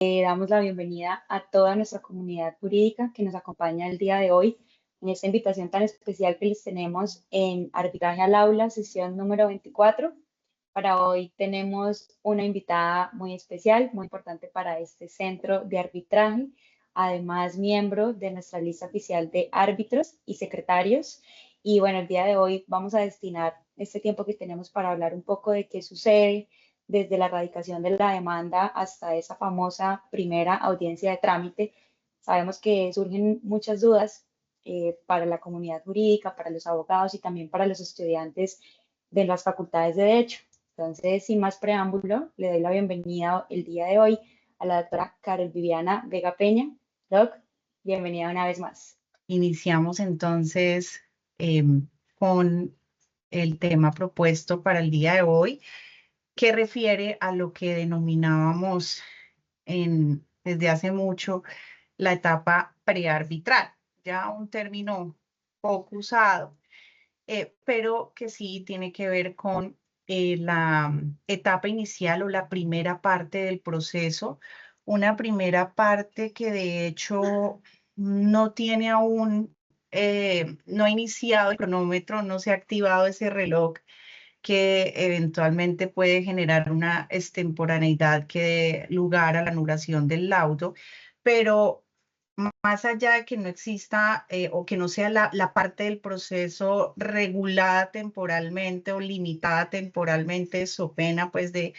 Damos la bienvenida a toda nuestra comunidad jurídica que nos acompaña el día de hoy en esta invitación tan especial que les tenemos en Arbitraje al Aula, sesión número 24. Para hoy tenemos una invitada muy especial, muy importante para este centro de arbitraje, además miembro de nuestra lista oficial de árbitros y secretarios. Y bueno, el día de hoy vamos a destinar este tiempo que tenemos para hablar un poco de qué sucede desde la erradicación de la demanda hasta esa famosa primera audiencia de trámite. Sabemos que surgen muchas dudas para la comunidad jurídica, para los abogados y también para los estudiantes de las facultades de Derecho. Entonces, sin más preámbulo, le doy la bienvenida el día de hoy a la doctora Carol Viviana Vega Peña. Doc, bienvenida una vez más. Iniciamos entonces con el tema propuesto para el día de hoy, que refiere a lo que denominábamos desde hace mucho la etapa prearbitral, ya un término poco usado, pero que sí tiene que ver con la etapa inicial o la primera parte del proceso, una primera parte que de hecho no tiene aún, no ha iniciado el cronómetro, no se ha activado ese reloj que eventualmente puede generar una extemporaneidad que dé lugar a la anulación del laudo, pero más allá de que no exista o que no sea la parte del proceso regulada temporalmente o limitada temporalmente, so pena pues de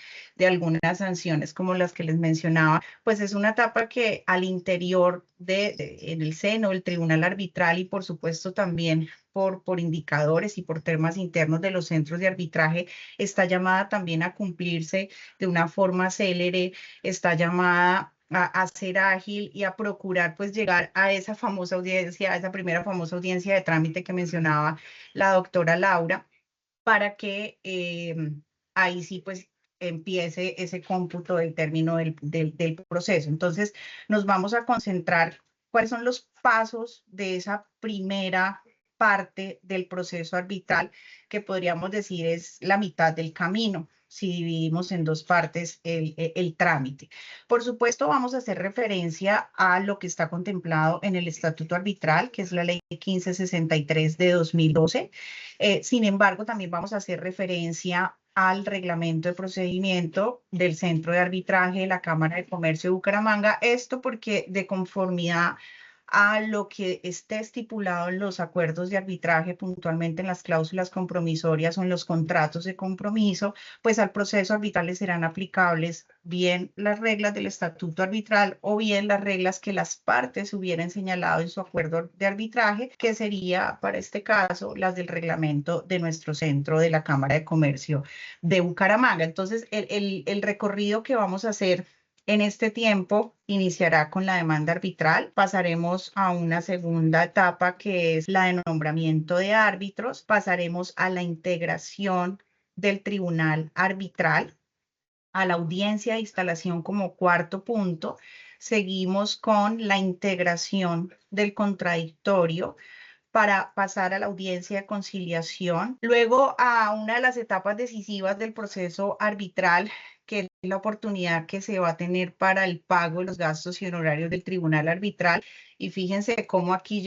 algunas sanciones como las que les mencionaba, pues es una etapa que al interior en el seno del tribunal arbitral y por supuesto también por indicadores y por temas internos de los centros de arbitraje, está llamada también a cumplirse de una forma célere, está llamada a ser ágil y a procurar pues llegar a esa famosa audiencia, a esa primera famosa audiencia de trámite que mencionaba la doctora Laura, para que ahí sí pues empiece ese cómputo del término del proceso. Entonces nos vamos a concentrar cuáles son los pasos de esa primera parte del proceso arbitral, que podríamos decir es la mitad del camino, si dividimos en dos partes el trámite. Por supuesto, vamos a hacer referencia a lo que está contemplado en el Estatuto Arbitral, que es la Ley 1563 de 2012. Sin embargo, también vamos a hacer referencia al reglamento de procedimiento del Centro de Arbitraje de la Cámara de Comercio de Bucaramanga. Esto porque de conformidad a lo que esté estipulado en los acuerdos de arbitraje, puntualmente en las cláusulas compromisorias o en los contratos de compromiso, pues al proceso arbitral le serán aplicables bien las reglas del estatuto arbitral o bien las reglas que las partes hubieran señalado en su acuerdo de arbitraje, que sería para este caso las del reglamento de nuestro centro de la Cámara de Comercio de Bucaramanga. Entonces, el recorrido que vamos a hacer en este tiempo iniciará con la demanda arbitral, pasaremos a una segunda etapa que es la de nombramiento de árbitros, pasaremos a la integración del tribunal arbitral, a la audiencia de instalación como cuarto punto, seguimos con la integración del contradictorio para pasar a la audiencia de conciliación, luego a una de las etapas decisivas del proceso arbitral, que es la oportunidad que se va a tener para el pago de los gastos y honorarios del tribunal arbitral. Y fíjense cómo aquí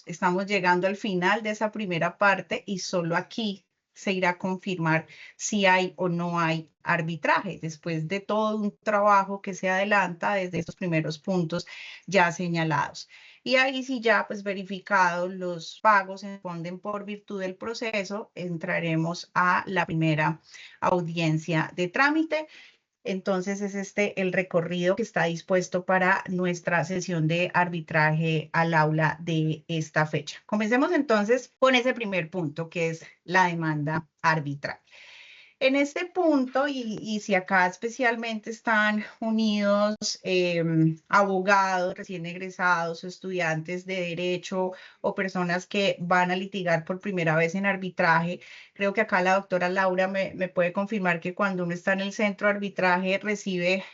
estamos llegando al final de esa primera parte y solo aquí se irá a confirmar si hay o no hay arbitraje, después de todo un trabajo que se adelanta desde estos primeros puntos ya señalados. Y ahí sí ya pues verificados los pagos se responden por virtud del proceso, entraremos a la primera audiencia de trámite. Entonces es este el recorrido que está dispuesto para nuestra sesión de arbitraje al aula de esta fecha. Comencemos entonces con ese primer punto que es la demanda arbitral. En este punto, y si acá especialmente están unidos abogados recién egresados, estudiantes de derecho o personas que van a litigar por primera vez en arbitraje, creo que acá la doctora Laura me puede confirmar que cuando uno está en el centro de arbitraje recibe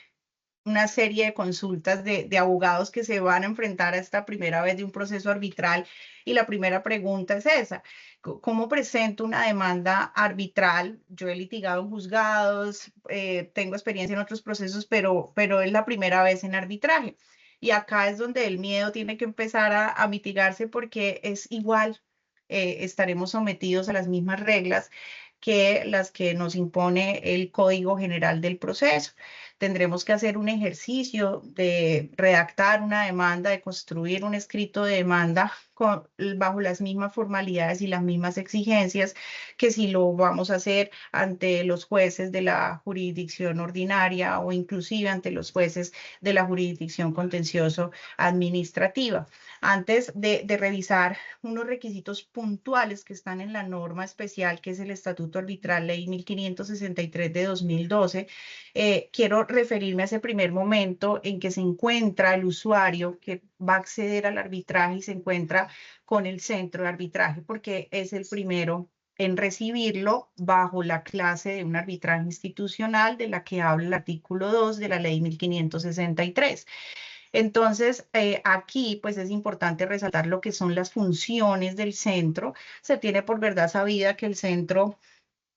una serie de consultas de abogados que se van a enfrentar a esta primera vez de un proceso arbitral y la primera pregunta es esa: ¿cómo presento una demanda arbitral? Yo he litigado en juzgados, tengo experiencia en otros procesos, pero es la primera vez en arbitraje. Y acá es donde el miedo tiene que empezar a mitigarse porque es igual, estaremos sometidos a las mismas reglas que las que nos impone el Código General del Proceso. Tendremos que hacer un ejercicio de redactar una demanda, de construir un escrito de demanda bajo las mismas formalidades y las mismas exigencias que si lo vamos a hacer ante los jueces de la jurisdicción ordinaria o inclusive ante los jueces de la jurisdicción contencioso administrativa. Antes de revisar unos requisitos puntuales que están en la norma especial, que es el Estatuto Arbitral Ley 1563 de 2012, quiero referirme a ese primer momento en que se encuentra el usuario que va a acceder al arbitraje y se encuentra con el centro de arbitraje, porque es el primero en recibirlo bajo la clase de un arbitraje institucional de la que habla el artículo 2 de la Ley 1563. Entonces, aquí pues es importante resaltar lo que son las funciones del centro. Se tiene por verdad sabida que el centro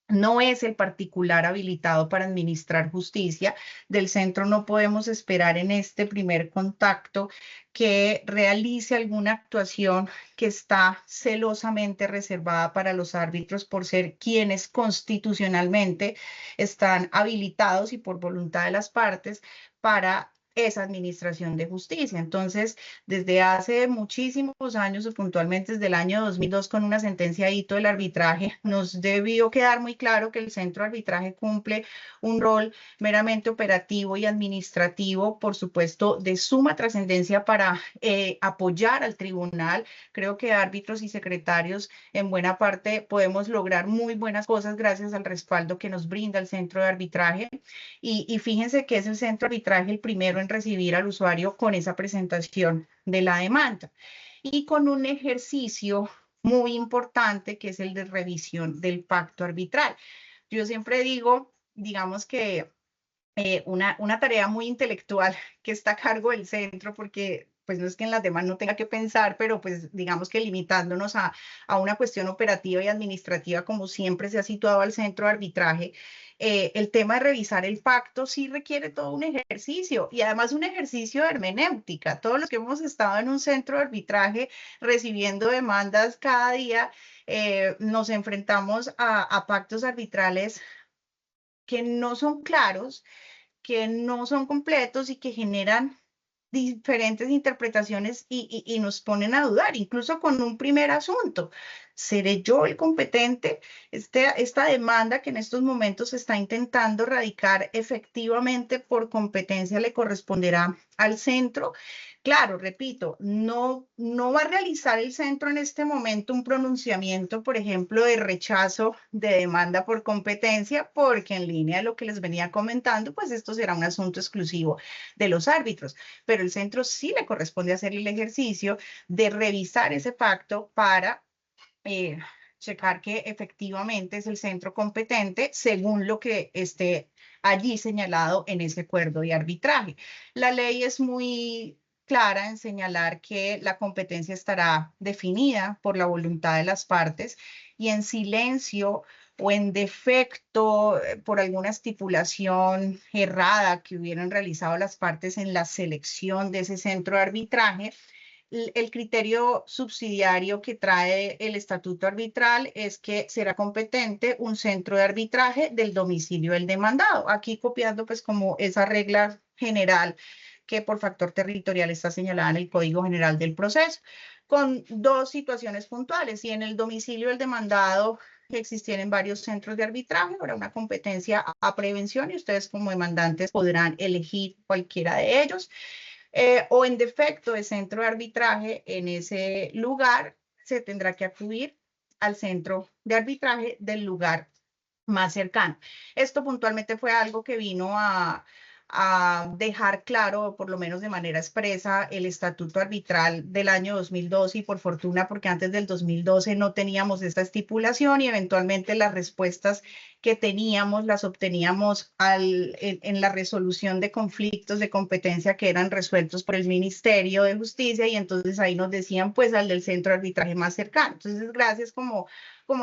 no es el particular habilitado para administrar justicia. Del centro no podemos esperar en este primer contacto que realice alguna actuación que está celosamente reservada para los árbitros por ser quienes constitucionalmente están habilitados y por voluntad de las partes para esa administración de justicia. Entonces, desde hace muchísimos años, o puntualmente desde el año 2002, con una sentencia hito del arbitraje, nos debió quedar muy claro que el centro de arbitraje cumple un rol meramente operativo y administrativo, por supuesto, de suma trascendencia para apoyar al tribunal. Creo que árbitros y secretarios, en buena parte, podemos lograr muy buenas cosas gracias al respaldo que nos brinda el centro de arbitraje. Y fíjense que es el centro de arbitraje el primero en recibir al usuario con esa presentación de la demanda y con un ejercicio muy importante que es el de revisión del pacto arbitral. Yo siempre digo, digamos que una tarea muy intelectual que está a cargo del centro, porque pues no es que en las demás no tenga que pensar, pero pues digamos que limitándonos a una cuestión operativa y administrativa, como siempre se ha situado al centro de arbitraje, el tema de revisar el pacto sí requiere todo un ejercicio y además un ejercicio de hermenéutica. Todos los que hemos estado en un centro de arbitraje recibiendo demandas cada día, nos enfrentamos a pactos arbitrales que no son claros, que no son completos y que generan diferentes interpretaciones y nos ponen a dudar, incluso con un primer asunto. ¿Seré yo el competente? Esta demanda que en estos momentos se está intentando radicar efectivamente por competencia le corresponderá al centro. Claro, repito, no va a realizar el centro en este momento un pronunciamiento, por ejemplo, de rechazo de demanda por competencia, porque en línea de lo que les venía comentando, pues esto será un asunto exclusivo de los árbitros, pero el centro sí le corresponde hacer el ejercicio de revisar ese pacto para checar que efectivamente es el centro competente según lo que esté allí señalado en ese acuerdo de arbitraje. La ley es muy clara en señalar que la competencia estará definida por la voluntad de las partes y en silencio o en defecto por alguna estipulación errada que hubieran realizado las partes en la selección de ese centro de arbitraje, el criterio subsidiario que trae el estatuto arbitral es que será competente un centro de arbitraje del domicilio del demandado. Aquí copiando pues como esa regla general que por factor territorial está señalada en el Código General del Proceso, con dos situaciones puntuales. Si en el domicilio del demandado existieran varios centros de arbitraje, habrá una competencia a prevención y ustedes como demandantes podrán elegir cualquiera de ellos. O en defecto de centro de arbitraje en ese lugar, se tendrá que acudir al centro de arbitraje del lugar más cercano. Esto puntualmente fue algo que vino a a dejar claro, por lo menos de manera expresa, el estatuto arbitral del año 2012 y por fortuna, porque antes del 2012 no teníamos esta estipulación y eventualmente las respuestas que teníamos las obteníamos en la resolución de conflictos de competencia que eran resueltos por el Ministerio de Justicia y entonces ahí nos decían pues al del centro de arbitraje más cercano. Entonces, gracias como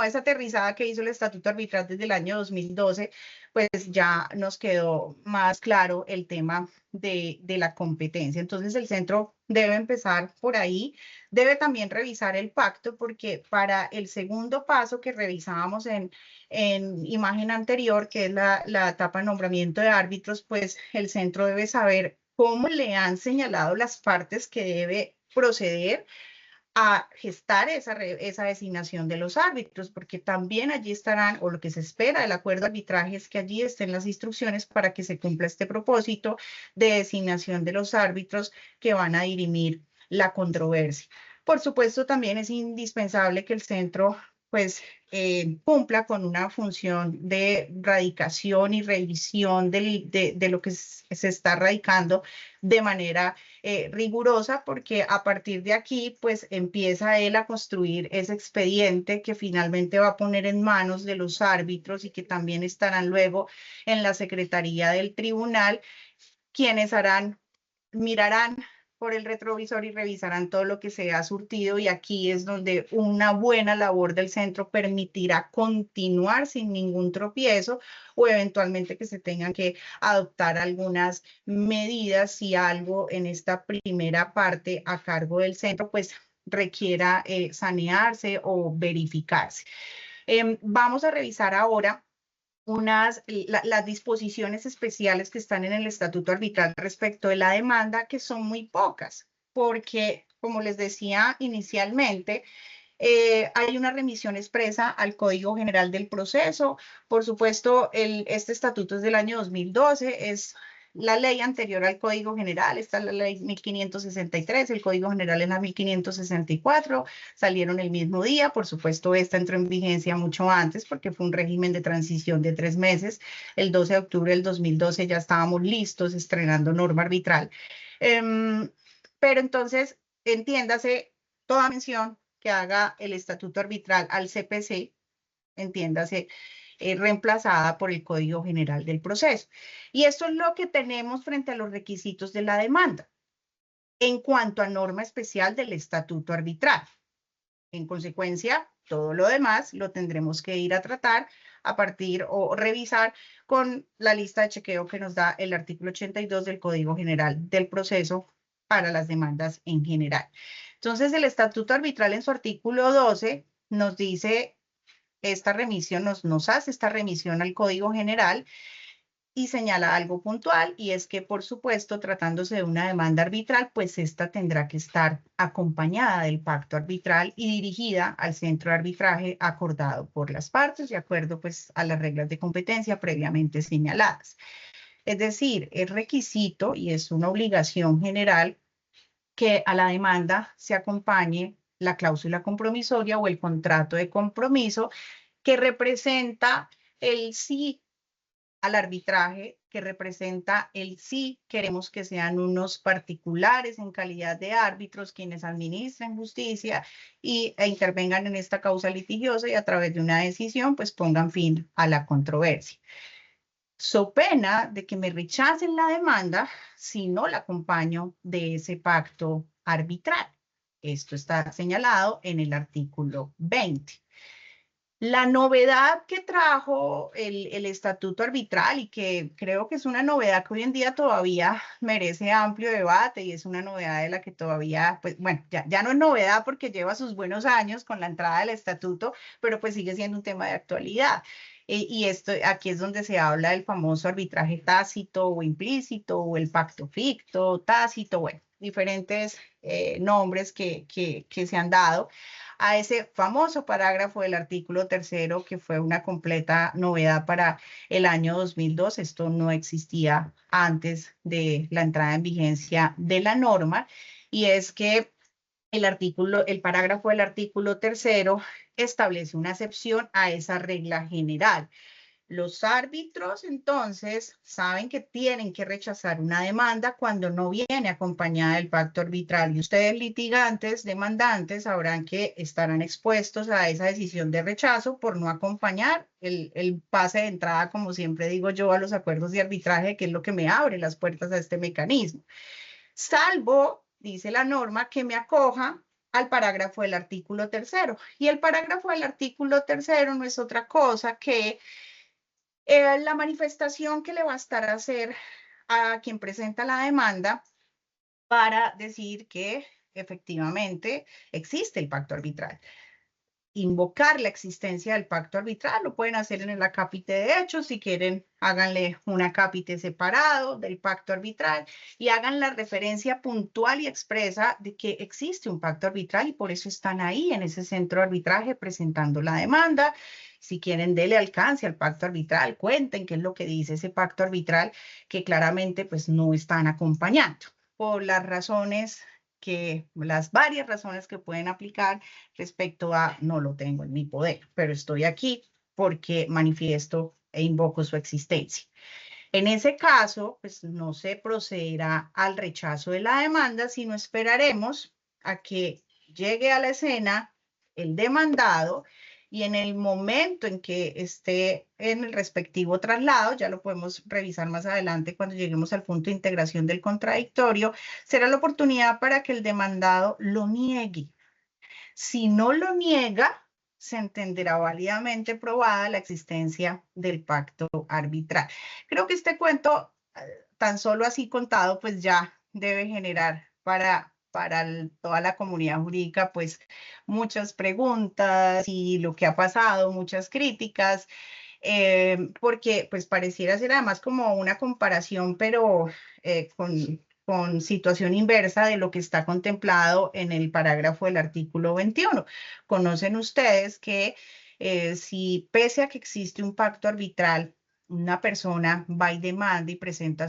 a esa aterrizada que hizo el estatuto arbitral desde el año 2012, pues ya nos quedó más claro el tema de la competencia. Entonces el centro debe empezar por ahí, debe también revisar el pacto, porque para el segundo paso que revisábamos en imagen anterior, que es la etapa de nombramiento de árbitros, pues el centro debe saber cómo le han señalado las partes que debe proceder a gestar esa designación de los árbitros, porque también allí estarán, o lo que se espera del acuerdo de arbitraje es que allí estén las instrucciones para que se cumpla este propósito de designación de los árbitros que van a dirimir la controversia. Por supuesto, también es indispensable que el centro pues cumpla con una función de radicación y revisión de lo que se está radicando de manera rigurosa, porque a partir de aquí, pues empieza él a construir ese expediente que finalmente va a poner en manos de los árbitros y que también estarán luego en la secretaría del tribunal, quienes mirarán por el retrovisor y revisarán todo lo que se ha surtido, y aquí es donde una buena labor del centro permitirá continuar sin ningún tropiezo o eventualmente que se tengan que adoptar algunas medidas si algo en esta primera parte a cargo del centro pues requiera sanearse o verificarse. Vamos a revisar ahora las disposiciones especiales que están en el estatuto arbitral respecto de la demanda, que son muy pocas, porque, como les decía inicialmente, hay una remisión expresa al Código General del Proceso. Por supuesto, este estatuto es del año 2012, es la ley anterior al Código General, está la ley 1563, el Código General es la 1564, salieron el mismo día. Por supuesto, esta entró en vigencia mucho antes porque fue un régimen de transición de 3 meses. El 12 de octubre del 2012 ya estábamos listos estrenando norma arbitral. Pero entonces, entiéndase, toda mención que haga el estatuto arbitral al CPC, entiéndase, reemplazada por el Código General del Proceso. Y esto es lo que tenemos frente a los requisitos de la demanda en cuanto a norma especial del estatuto arbitral. En consecuencia, todo lo demás lo tendremos que ir a tratar a partir o revisar con la lista de chequeo que nos da el artículo 82 del Código General del Proceso para las demandas en general. Entonces, el estatuto arbitral en su artículo 12 nos dice esta remisión, nos hace esta remisión al Código General y señala algo puntual, y es que, por supuesto, tratándose de una demanda arbitral, pues esta tendrá que estar acompañada del pacto arbitral y dirigida al centro de arbitraje acordado por las partes, de acuerdo pues a las reglas de competencia previamente señaladas. Es decir, es requisito y es una obligación general que a la demanda se acompañe la cláusula compromisoria o el contrato de compromiso que representa el sí al arbitraje, que representa el sí queremos que sean unos particulares en calidad de árbitros quienes administren justicia e intervengan en esta causa litigiosa y a través de una decisión pues pongan fin a la controversia. So pena de que me rechacen la demanda si no la acompaño de ese pacto arbitral. Esto está señalado en el artículo 20. La novedad que trajo el estatuto arbitral, y que creo que es una novedad que hoy en día todavía merece amplio debate, y es una novedad de la que todavía, pues bueno, ya no es novedad porque lleva sus buenos años con la entrada del estatuto, pero pues sigue siendo un tema de actualidad. Y esto, aquí es donde se habla del famoso arbitraje tácito o implícito, o el pacto ficto, tácito, bueno, diferentes nombres que se han dado a ese famoso parágrafo del artículo 3º, que fue una completa novedad para el año 2002. Esto no existía antes de la entrada en vigencia de la norma, y es que el parágrafo del artículo 3º establece una excepción a esa regla general. Los árbitros, entonces, saben que tienen que rechazar una demanda cuando no viene acompañada del pacto arbitral. Y ustedes, litigantes, demandantes, sabrán que estarán expuestos a esa decisión de rechazo por no acompañar el pase de entrada, como siempre digo yo, a los acuerdos de arbitraje, que es lo que me abre las puertas a este mecanismo. Salvo, dice la norma, que me acoja al parágrafo del artículo 3º. Y el parágrafo del artículo 3º no es otra cosa que la manifestación que le bastará hacer a quien presenta la demanda para decir que efectivamente existe el pacto arbitral. Invocar la existencia del pacto arbitral, lo pueden hacer en el acápite de hechos, si quieren háganle un acápite separado del pacto arbitral y hagan la referencia puntual y expresa de que existe un pacto arbitral y por eso están ahí en ese centro de arbitraje presentando la demanda. Si quieren, dele alcance al pacto arbitral, cuenten qué es lo que dice ese pacto arbitral que claramente pues no están acompañando por las razones las varias razones que pueden aplicar respecto a no lo tengo en mi poder, pero estoy aquí porque manifiesto e invoco su existencia. En ese caso, pues no se procederá al rechazo de la demanda, sino esperaremos a que llegue a la escena el demandado y en el momento en que esté en el respectivo traslado, ya lo podemos revisar más adelante cuando lleguemos al punto de integración del contradictorio, será la oportunidad para que el demandado lo niegue. Si no lo niega, se entenderá válidamente probada la existencia del pacto arbitral. Creo que este cuento, tan solo así contado, pues ya debe generar para toda la comunidad jurídica, pues muchas preguntas y lo que ha pasado, muchas críticas, porque pues pareciera ser además como una comparación, pero con situación inversa de lo que está contemplado en el parágrafo del artículo 21. Conocen ustedes que si pese a que existe un pacto arbitral, una persona va y demanda y presenta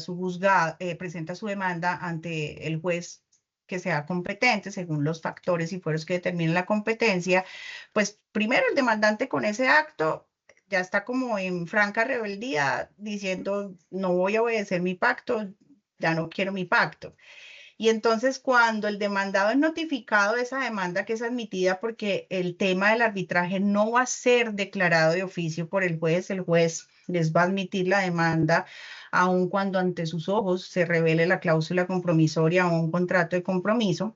presenta su demanda ante el juez que sea competente según los factores y fueros que determinen la competencia, pues primero el demandante con ese acto ya está como en franca rebeldía diciendo no voy a obedecer mi pacto, ya no quiero mi pacto. Y entonces cuando el demandado es notificado de esa demanda que es admitida porque el tema del arbitraje no va a ser declarado de oficio por el juez les va a admitir la demanda aun cuando ante sus ojos se revele la cláusula compromisoria o un contrato de compromiso.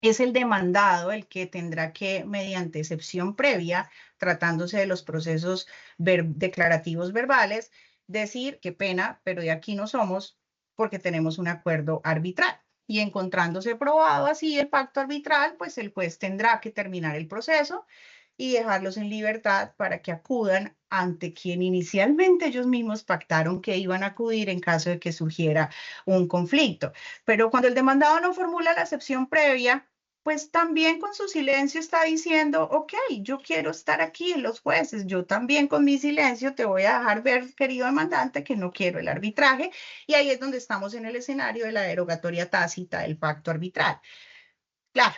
Es el demandado el que tendrá que, mediante excepción previa, tratándose de los procesos declarativos verbales, decir, qué pena, pero de aquí no somos porque tenemos un acuerdo arbitral. Y encontrándose probado así el pacto arbitral, pues el juez tendrá que terminar el proceso y dejarlos en libertad para que acudan ante quien inicialmente ellos mismos pactaron que iban a acudir en caso de que surgiera un conflicto. Pero cuando el demandado no formula la excepción previa, pues también con su silencio está diciendo, ok, yo quiero estar aquí en los jueces, yo también con mi silencio te voy a dejar ver, querido demandante, que no quiero el arbitraje, y ahí es donde estamos en el escenario de la derogatoria tácita del pacto arbitral. Claro,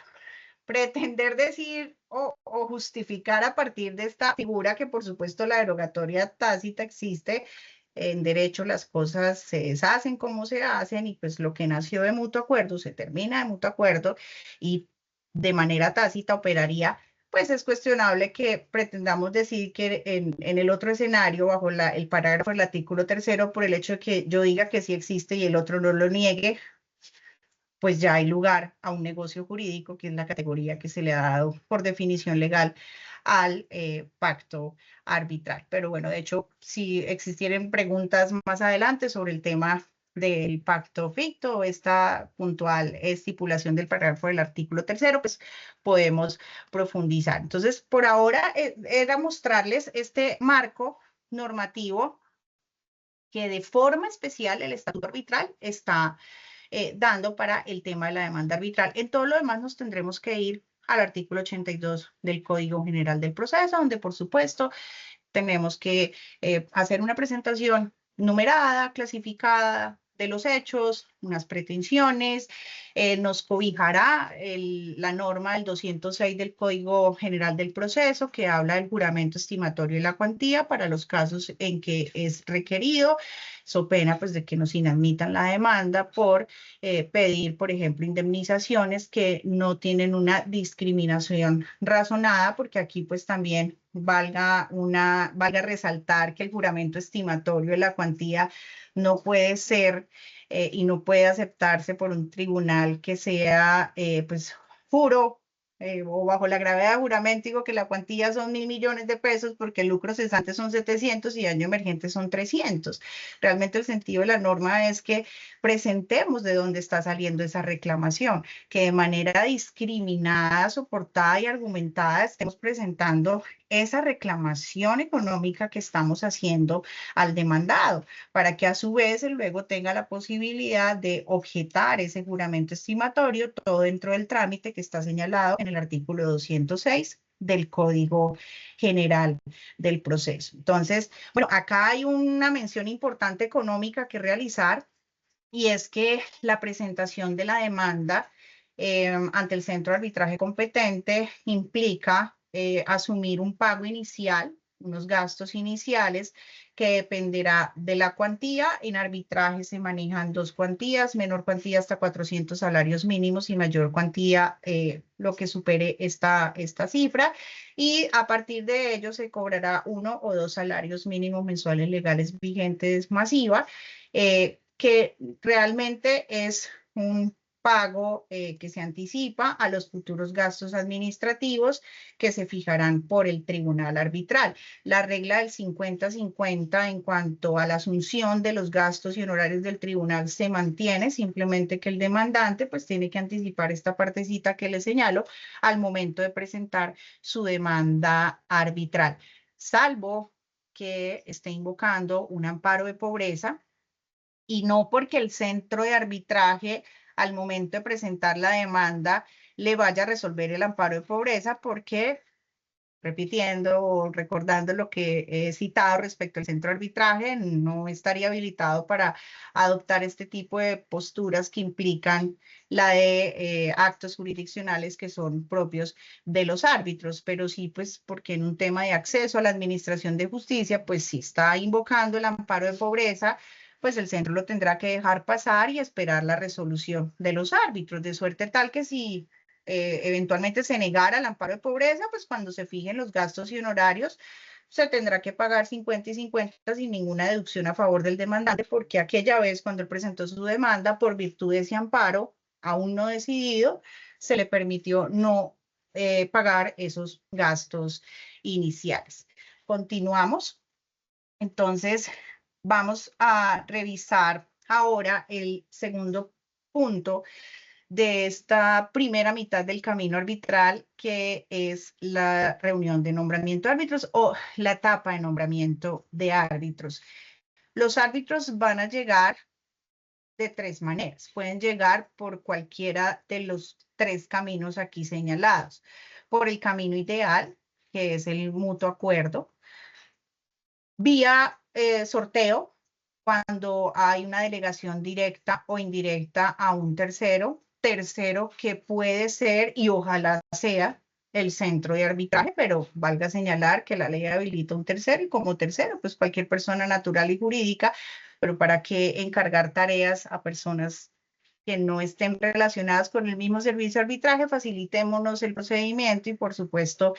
pretender decir o justificar a partir de esta figura que por supuesto la derogatoria tácita existe, en derecho las cosas se deshacen como se hacen y pues lo que nació de mutuo acuerdo se termina de mutuo acuerdo y de manera tácita operaría, pues es cuestionable que pretendamos decir que en el otro escenario, bajo el parágrafo del artículo 3º, por el hecho de que yo diga que sí existe y el otro no lo niegue, pues ya hay lugar a un negocio jurídico, que es la categoría que se le ha dado por definición legal al pacto arbitral. Pero bueno, de hecho, si existieran preguntas más adelante sobre el tema del pacto ficto, esta puntual estipulación del parágrafo del artículo 3º, pues podemos profundizar. Entonces, por ahora era mostrarles este marco normativo que de forma especial el estatuto arbitral está dando para el tema de la demanda arbitral. En todo lo demás nos tendremos que ir al artículo 82 del Código General del Proceso, donde por supuesto tenemos que hacer una presentación numerada, clasificada, de los hechos, unas pretensiones, nos cobijará la norma del 206 del Código General del Proceso, que habla del juramento estimatorio y la cuantía para los casos en que es requerido, so pena pues de que nos inadmitan la demanda por pedir, por ejemplo, indemnizaciones que no tienen una discriminación razonada, porque aquí pues también valga resaltar que el juramento estimatorio de la cuantía no puede ser y no puede aceptarse por un tribunal que sea, pues, juro o bajo la gravedad de juramento, digo que la cuantía son 1.000 millones de pesos porque el lucro cesante son 700 y daño emergente son 300. Realmente el sentido de la norma es que presentemos de dónde está saliendo esa reclamación, que de manera discriminada, soportada y argumentada estemos presentando esa reclamación económica que estamos haciendo al demandado, para que a su vez él luego tenga la posibilidad de objetar ese juramento estimatorio, todo dentro del trámite que está señalado en el artículo 206 del Código General del Proceso. Entonces, bueno, acá hay una mención importante económica que realizar, y es que la presentación de la demanda ante el centro de arbitraje competente implica asumir un pago inicial, unos gastos iniciales que dependerá de la cuantía. En arbitraje se manejan dos cuantías, menor cuantía hasta 400 salarios mínimos y mayor cuantía lo que supere esta cifra. Y a partir de ello se cobrará 1 o 2 salarios mínimos mensuales legales vigentes masiva, que realmente es un pago que se anticipa a los futuros gastos administrativos que se fijarán por el tribunal arbitral. La regla del 50-50 en cuanto a la asunción de los gastos y honorarios del tribunal se mantiene, simplemente que el demandante pues tiene que anticipar esta partecita que le señalo al momento de presentar su demanda arbitral, salvo que esté invocando un amparo de pobreza, y no porque el centro de arbitraje al momento de presentar la demanda le vaya a resolver el amparo de pobreza, porque, repitiendo o recordando lo que he citado respecto al centro de arbitraje, no estaría habilitado para adoptar este tipo de posturas que implican la de actos jurisdiccionales que son propios de los árbitros, pero sí, pues, porque en un tema de acceso a la administración de justicia, pues sí está invocando el amparo de pobreza, pues el centro lo tendrá que dejar pasar y esperar la resolución de los árbitros, de suerte tal que si eventualmente se negara el amparo de pobreza, pues cuando se fijen los gastos y honorarios, se tendrá que pagar 50 y 50 sin ninguna deducción a favor del demandante, porque aquella vez cuando él presentó su demanda, por virtud de ese amparo aún no decidido, se le permitió no pagar esos gastos iniciales. Continuamos. Entonces, vamos a revisar ahora el segundo punto de esta primera mitad del camino arbitral, que es la reunión de nombramiento de árbitros o la etapa de nombramiento de árbitros. Los árbitros van a llegar de tres maneras. Pueden llegar por cualquiera de los tres caminos aquí señalados. Por el camino ideal, que es el mutuo acuerdo, vía sorteo, cuando hay una delegación directa o indirecta a un tercero que puede ser y ojalá sea el centro de arbitraje, pero valga señalar que la ley habilita un tercero, y como tercero, pues cualquier persona natural y jurídica, pero ¿para qué encargar tareas a personas que no estén relacionadas con el mismo servicio de arbitraje? Facilitémonos el procedimiento, y por supuesto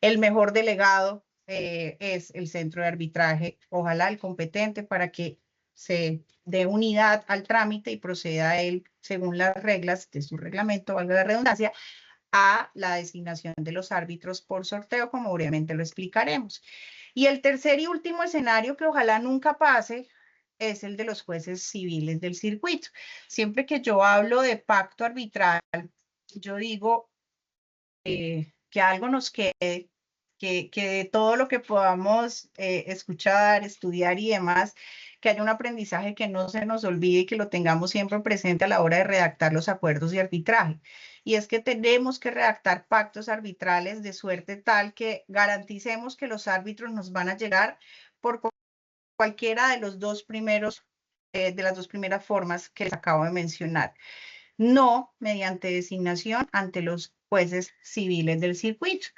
el mejor delegado es el centro de arbitraje, ojalá el competente, para que se dé unidad al trámite y proceda él, según las reglas de su reglamento, valga la redundancia, a la designación de los árbitros por sorteo, como brevemente lo explicaremos. Y el tercer y último escenario, que ojalá nunca pase, es el de los jueces civiles del circuito. Siempre que yo hablo de pacto arbitral, yo digo que algo nos quede, que de todo lo que podamos escuchar, estudiar y demás, que haya un aprendizaje que no se nos olvide y que lo tengamos siempre presente a la hora de redactar los acuerdos de arbitraje. Y es que tenemos que redactar pactos arbitrales de suerte tal que garanticemos que los árbitros nos van a llegar por cualquiera de los dos primeros de las dos primeras formas que les acabo de mencionar. No mediante designación ante los jueces civiles del circuito.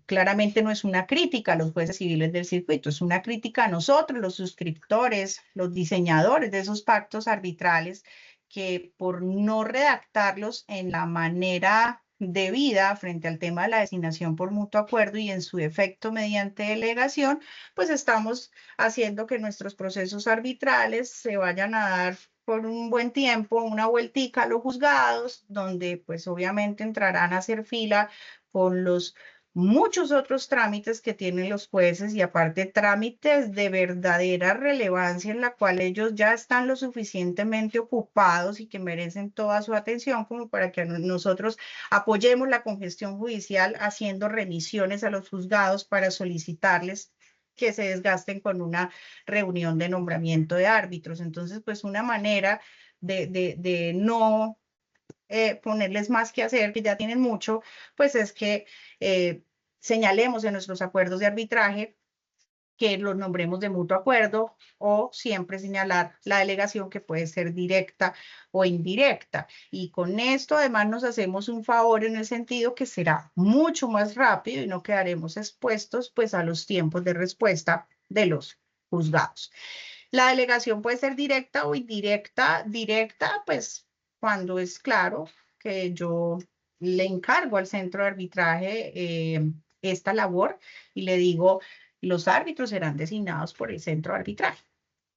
Claramente no es una crítica a los jueces civiles del circuito, es una crítica a nosotros, los suscriptores, los diseñadores de esos pactos arbitrales, que por no redactarlos en la manera debida frente al tema de la designación por mutuo acuerdo y en su efecto mediante delegación, pues estamos haciendo que nuestros procesos arbitrales se vayan a dar por un buen tiempo, una vueltica a los juzgados, donde pues obviamente entrarán a hacer fila con los muchos otros trámites que tienen los jueces y aparte trámites de verdadera relevancia en la cual ellos ya están lo suficientemente ocupados y que merecen toda su atención como para que nosotros apoyemos la congestión judicial haciendo remisiones a los juzgados para solicitarles que se desgasten con una reunión de nombramiento de árbitros. Entonces, pues una manera de no ponerles más que hacer, que ya tienen mucho, pues es que señalemos en nuestros acuerdos de arbitraje que los nombremos de mutuo acuerdo o siempre señalar la delegación que puede ser directa o indirecta. Y con esto además nos hacemos un favor en el sentido que será mucho más rápido y no quedaremos expuestos pues a los tiempos de respuesta de los juzgados. La delegación puede ser directa o indirecta. Directa, pues cuando es claro que yo le encargo al centro de arbitraje esta labor y le digo, los árbitros serán designados por el centro de arbitraje.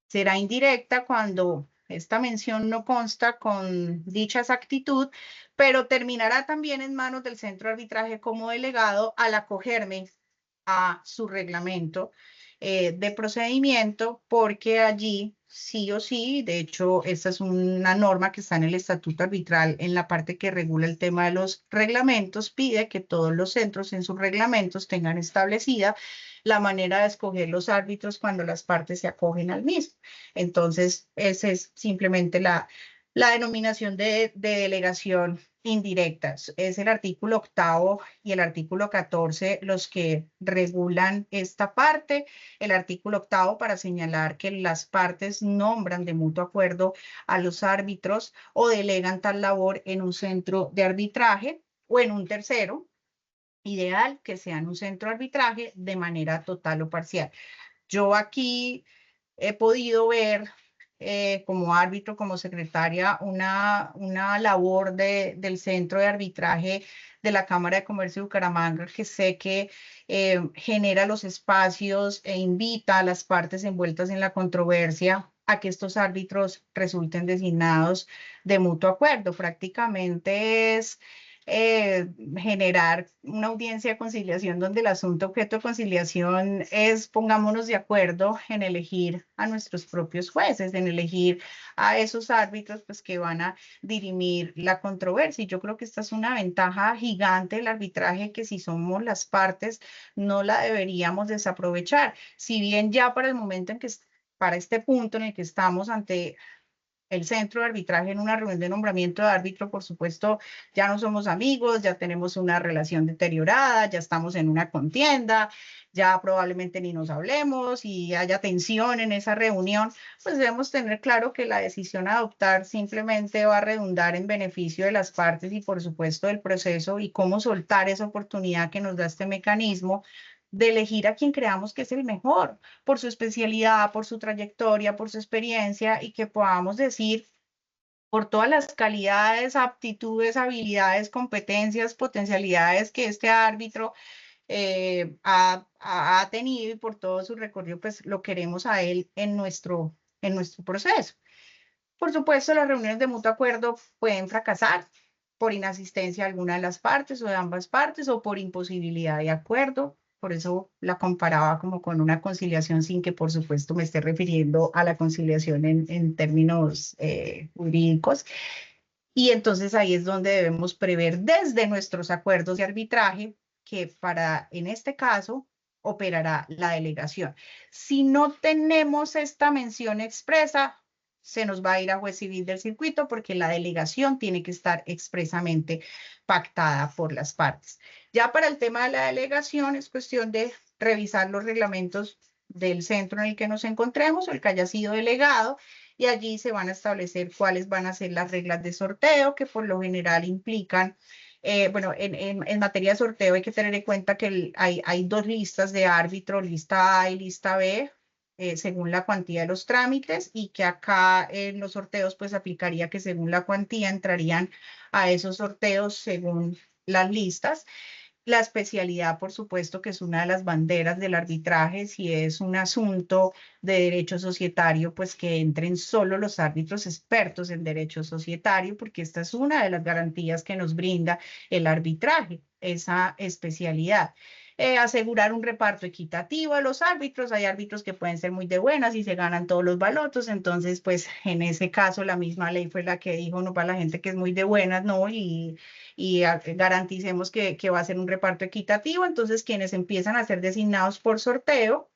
Será indirecta cuando esta mención no consta con dicha exactitud, pero terminará también en manos del centro de arbitraje como delegado al acogerme a su reglamento de procedimiento, porque allí sí o sí, de hecho, esta es una norma que está en el estatuto arbitral, en la parte que regula el tema de los reglamentos, pide que todos los centros en sus reglamentos tengan establecida la manera de escoger los árbitros cuando las partes se acogen al mismo. Entonces, esa es simplemente la denominación de delegación indirecta. Es el artículo 8 y el artículo 14 los que regulan esta parte. El artículo 8 para señalar que las partes nombran de mutuo acuerdo a los árbitros o delegan tal labor en un centro de arbitraje o en un tercero, ideal que sea en un centro de arbitraje de manera total o parcial. Yo aquí he podido ver como árbitro, como secretaria, una labor del centro de arbitraje de la Cámara de Comercio de Bucaramanga, que sé que genera los espacios e invita a las partes envueltas en la controversia a que estos árbitros resulten designados de mutuo acuerdo. Prácticamente es generar una audiencia de conciliación donde el asunto objeto de conciliación es pongámonos de acuerdo en elegir a nuestros propios jueces, en elegir a esos árbitros pues, que van a dirimir la controversia. Y yo creo que esta es una ventaja gigante del arbitraje que si somos las partes no la deberíamos desaprovechar. Si bien ya para el momento en que, para este punto en el que estamos ante el centro de arbitraje en una reunión de nombramiento de árbitro, por supuesto, ya no somos amigos, ya tenemos una relación deteriorada, ya estamos en una contienda, ya probablemente ni nos hablemos y haya tensión en esa reunión, pues debemos tener claro que la decisión a adoptar simplemente va a redundar en beneficio de las partes y por supuesto del proceso y cómo soltar esa oportunidad que nos da este mecanismo de elegir a quien creamos que es el mejor, por su especialidad, por su trayectoria, por su experiencia, y que podamos decir por todas las calidades, aptitudes, habilidades, competencias, potencialidades que este árbitro ha tenido y por todo su recorrido, pues lo queremos a él en nuestro proceso. Por supuesto, las reuniones de mutuo acuerdo pueden fracasar por inasistencia de alguna de las partes o de ambas partes o por imposibilidad de acuerdo. Por eso la comparaba como con una conciliación sin que, por supuesto, me esté refiriendo a la conciliación en términos jurídicos. Y entonces ahí es donde debemos prever desde nuestros acuerdos de arbitraje que para, en este caso, operará la delegación. Si no tenemos esta mención expresa, se nos va a ir a juez civil del circuito porque la delegación tiene que estar expresamente pactada por las partes. Ya para el tema de la delegación es cuestión de revisar los reglamentos del centro en el que nos encontremos o el que haya sido delegado, y allí se van a establecer cuáles van a ser las reglas de sorteo, que por lo general implican, bueno, en materia de sorteo hay que tener en cuenta que hay dos listas de árbitro, lista A y lista B, según la cuantía de los trámites, y que acá en los sorteos pues aplicaría que según la cuantía entrarían a esos sorteos según las listas. La especialidad, por supuesto, que es una de las banderas del arbitraje. Si es un asunto de derecho societario, pues que entren solo los árbitros expertos en derecho societario, porque esta es una de las garantías que nos brinda el arbitraje, esa especialidad. Asegurar un reparto equitativo a los árbitros. Hay árbitros que pueden ser muy de buenas y se ganan todos los balotos, entonces pues en ese caso la misma ley fue la que dijo no para la gente que es muy de buenas, no, y garanticemos que va a ser un reparto equitativo. Entonces quienes empiezan a ser designados por sorteo,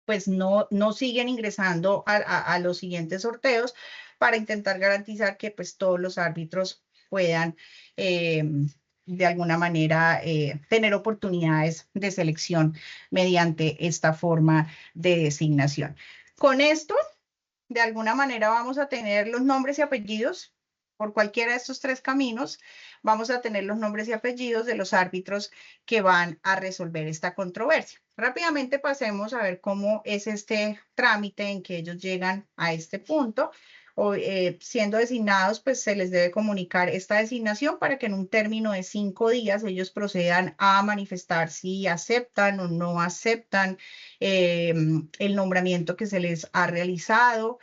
pues no siguen ingresando a los siguientes sorteos para intentar garantizar que pues todos los árbitros puedan de alguna manera tener oportunidades de selección mediante esta forma de designación. Con esto, de alguna manera vamos a tener los nombres y apellidos por cualquiera de estos tres caminos. Vamos a tener los nombres y apellidos de los árbitros que van a resolver esta controversia. Rápidamente pasemos a ver cómo es este trámite en que ellos llegan a este punto. O, siendo designados, pues se les debe comunicar esta designación para que en un término de 5 días ellos procedan a manifestar si aceptan o no aceptan el nombramiento que se les ha realizado.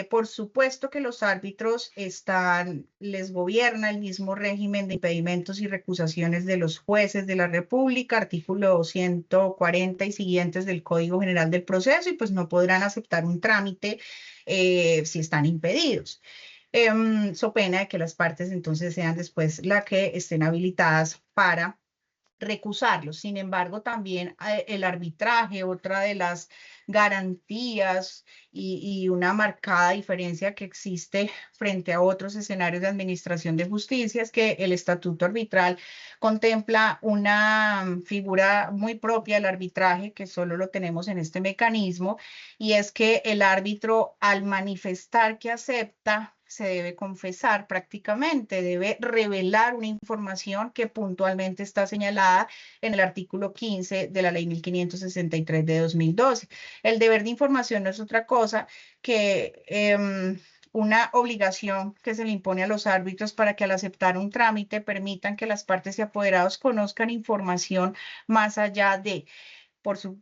Por supuesto que los árbitros les gobierna el mismo régimen de impedimentos y recusaciones de los jueces de la República, artículo 140 y siguientes del Código General del Proceso, y pues no podrán aceptar un trámite si están impedidos. So pena de que las partes entonces sean después las que estén habilitadas para recusarlos. Sin embargo, también el arbitraje, otra de las garantías y una marcada diferencia que existe frente a otros escenarios de administración de justicia es que el estatuto arbitral contempla una figura muy propia del arbitraje que solo lo tenemos en este mecanismo, y es que el árbitro, al manifestar que acepta, se debe confesar prácticamente, debe revelar una información que puntualmente está señalada en el artículo 15 de la ley 1563 de 2012. El deber de información no es otra cosa que una obligación que se le impone a los árbitros para que al aceptar un trámite permitan que las partes y apoderados conozcan información más allá de...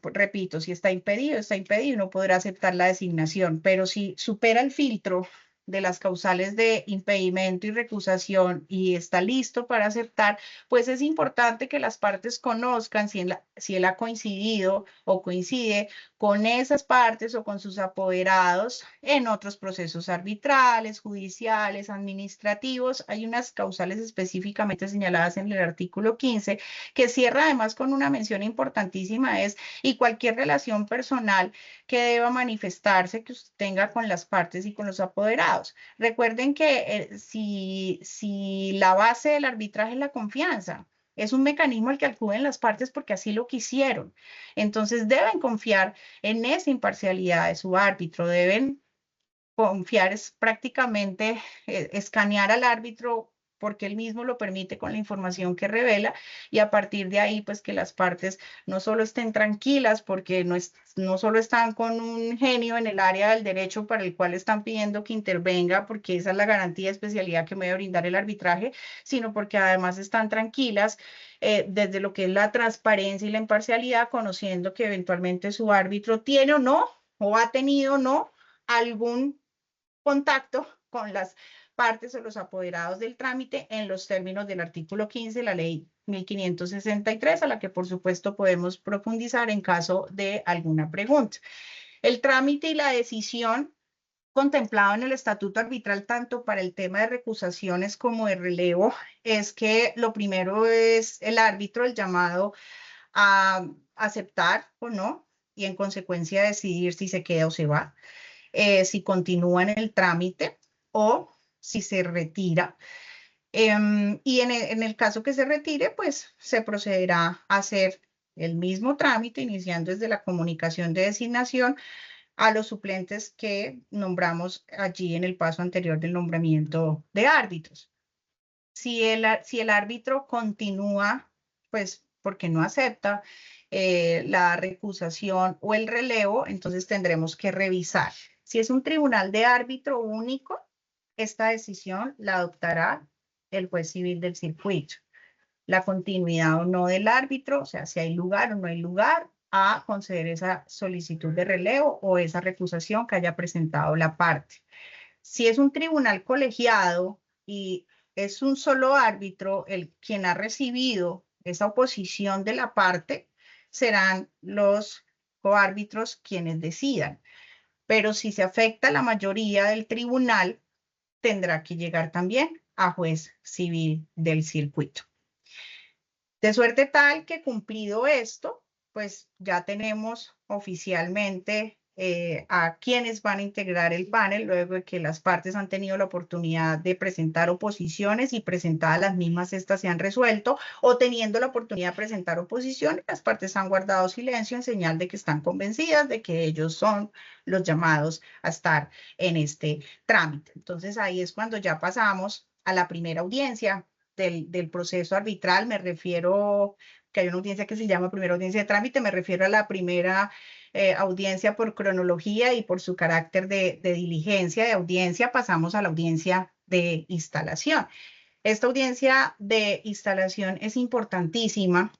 repito, si está impedido y no podrá aceptar la designación, pero si supera el filtro de las causales de impedimento y recusación y está listo para aceptar, pues es importante que las partes conozcan si él ha coincidido o coincide con esas partes o con sus apoderados en otros procesos arbitrales, judiciales, administrativos. Hay unas causales específicamente señaladas en el artículo 15 que cierra además con una mención importantísima, es y cualquier relación personal que deba manifestarse que usted tenga con las partes y con los apoderados. Recuerden que si la base del arbitraje es la confianza, es un mecanismo al que acuden las partes porque así lo quisieron. Entonces deben confiar en esa imparcialidad de su árbitro, deben confiar es prácticamente escanear al árbitro porque él mismo lo permite con la información que revela, y a partir de ahí, pues que las partes no solo estén tranquilas porque no solo están con un genio en el área del derecho para el cual están pidiendo que intervenga, porque esa es la garantía de especialidad que me debe brindar el arbitraje, sino porque además están tranquilas desde lo que es la transparencia y la imparcialidad, conociendo que eventualmente su árbitro tiene o no, o ha tenido o no, algún contacto con las partes o los apoderados del trámite en los términos del artículo 15 de la ley 1563, a la que por supuesto podemos profundizar en caso de alguna pregunta. El trámite y la decisión contemplado en el estatuto arbitral, tanto para el tema de recusaciones como de relevo, es que lo primero es el árbitro, el llamado a aceptar o no, y en consecuencia decidir si se queda o se va, si continúa en el trámite o si se retira. Y en el caso que se retire, pues se procederá a hacer el mismo trámite, iniciando desde la comunicación de designación a los suplentes que nombramos allí en el paso anterior del nombramiento de árbitros. Si el árbitro continúa, pues porque no acepta la recusación o el relevo, entonces tendremos que revisar. Si es un tribunal de árbitro único, esta decisión la adoptará el juez civil del circuito. La continuidad o no del árbitro, o sea, si hay lugar o no hay lugar a conceder esa solicitud de relevo o esa recusación que haya presentado la parte. Si es un tribunal colegiado y es un solo árbitro quien ha recibido esa oposición de la parte, serán los coárbitros quienes decidan. Pero si se afecta la mayoría del tribunal, tendrá que llegar también a juez civil del circuito. De suerte tal que cumplido esto, pues ya tenemos oficialmente a quienes van a integrar el panel luego de que las partes han tenido la oportunidad de presentar oposiciones y presentadas las mismas, estas se han resuelto, o teniendo la oportunidad de presentar oposiciones, las partes han guardado silencio en señal de que están convencidas de que ellos son los llamados a estar en este trámite. Entonces ahí es cuando ya pasamos a la primera audiencia del proceso arbitral. Me refiero que hay una audiencia que se llama primera audiencia de trámite, me refiero a la primera audiencia por cronología y por su carácter de diligencia de audiencia. Pasamos a la audiencia de instalación. Esta audiencia de instalación es importantísima.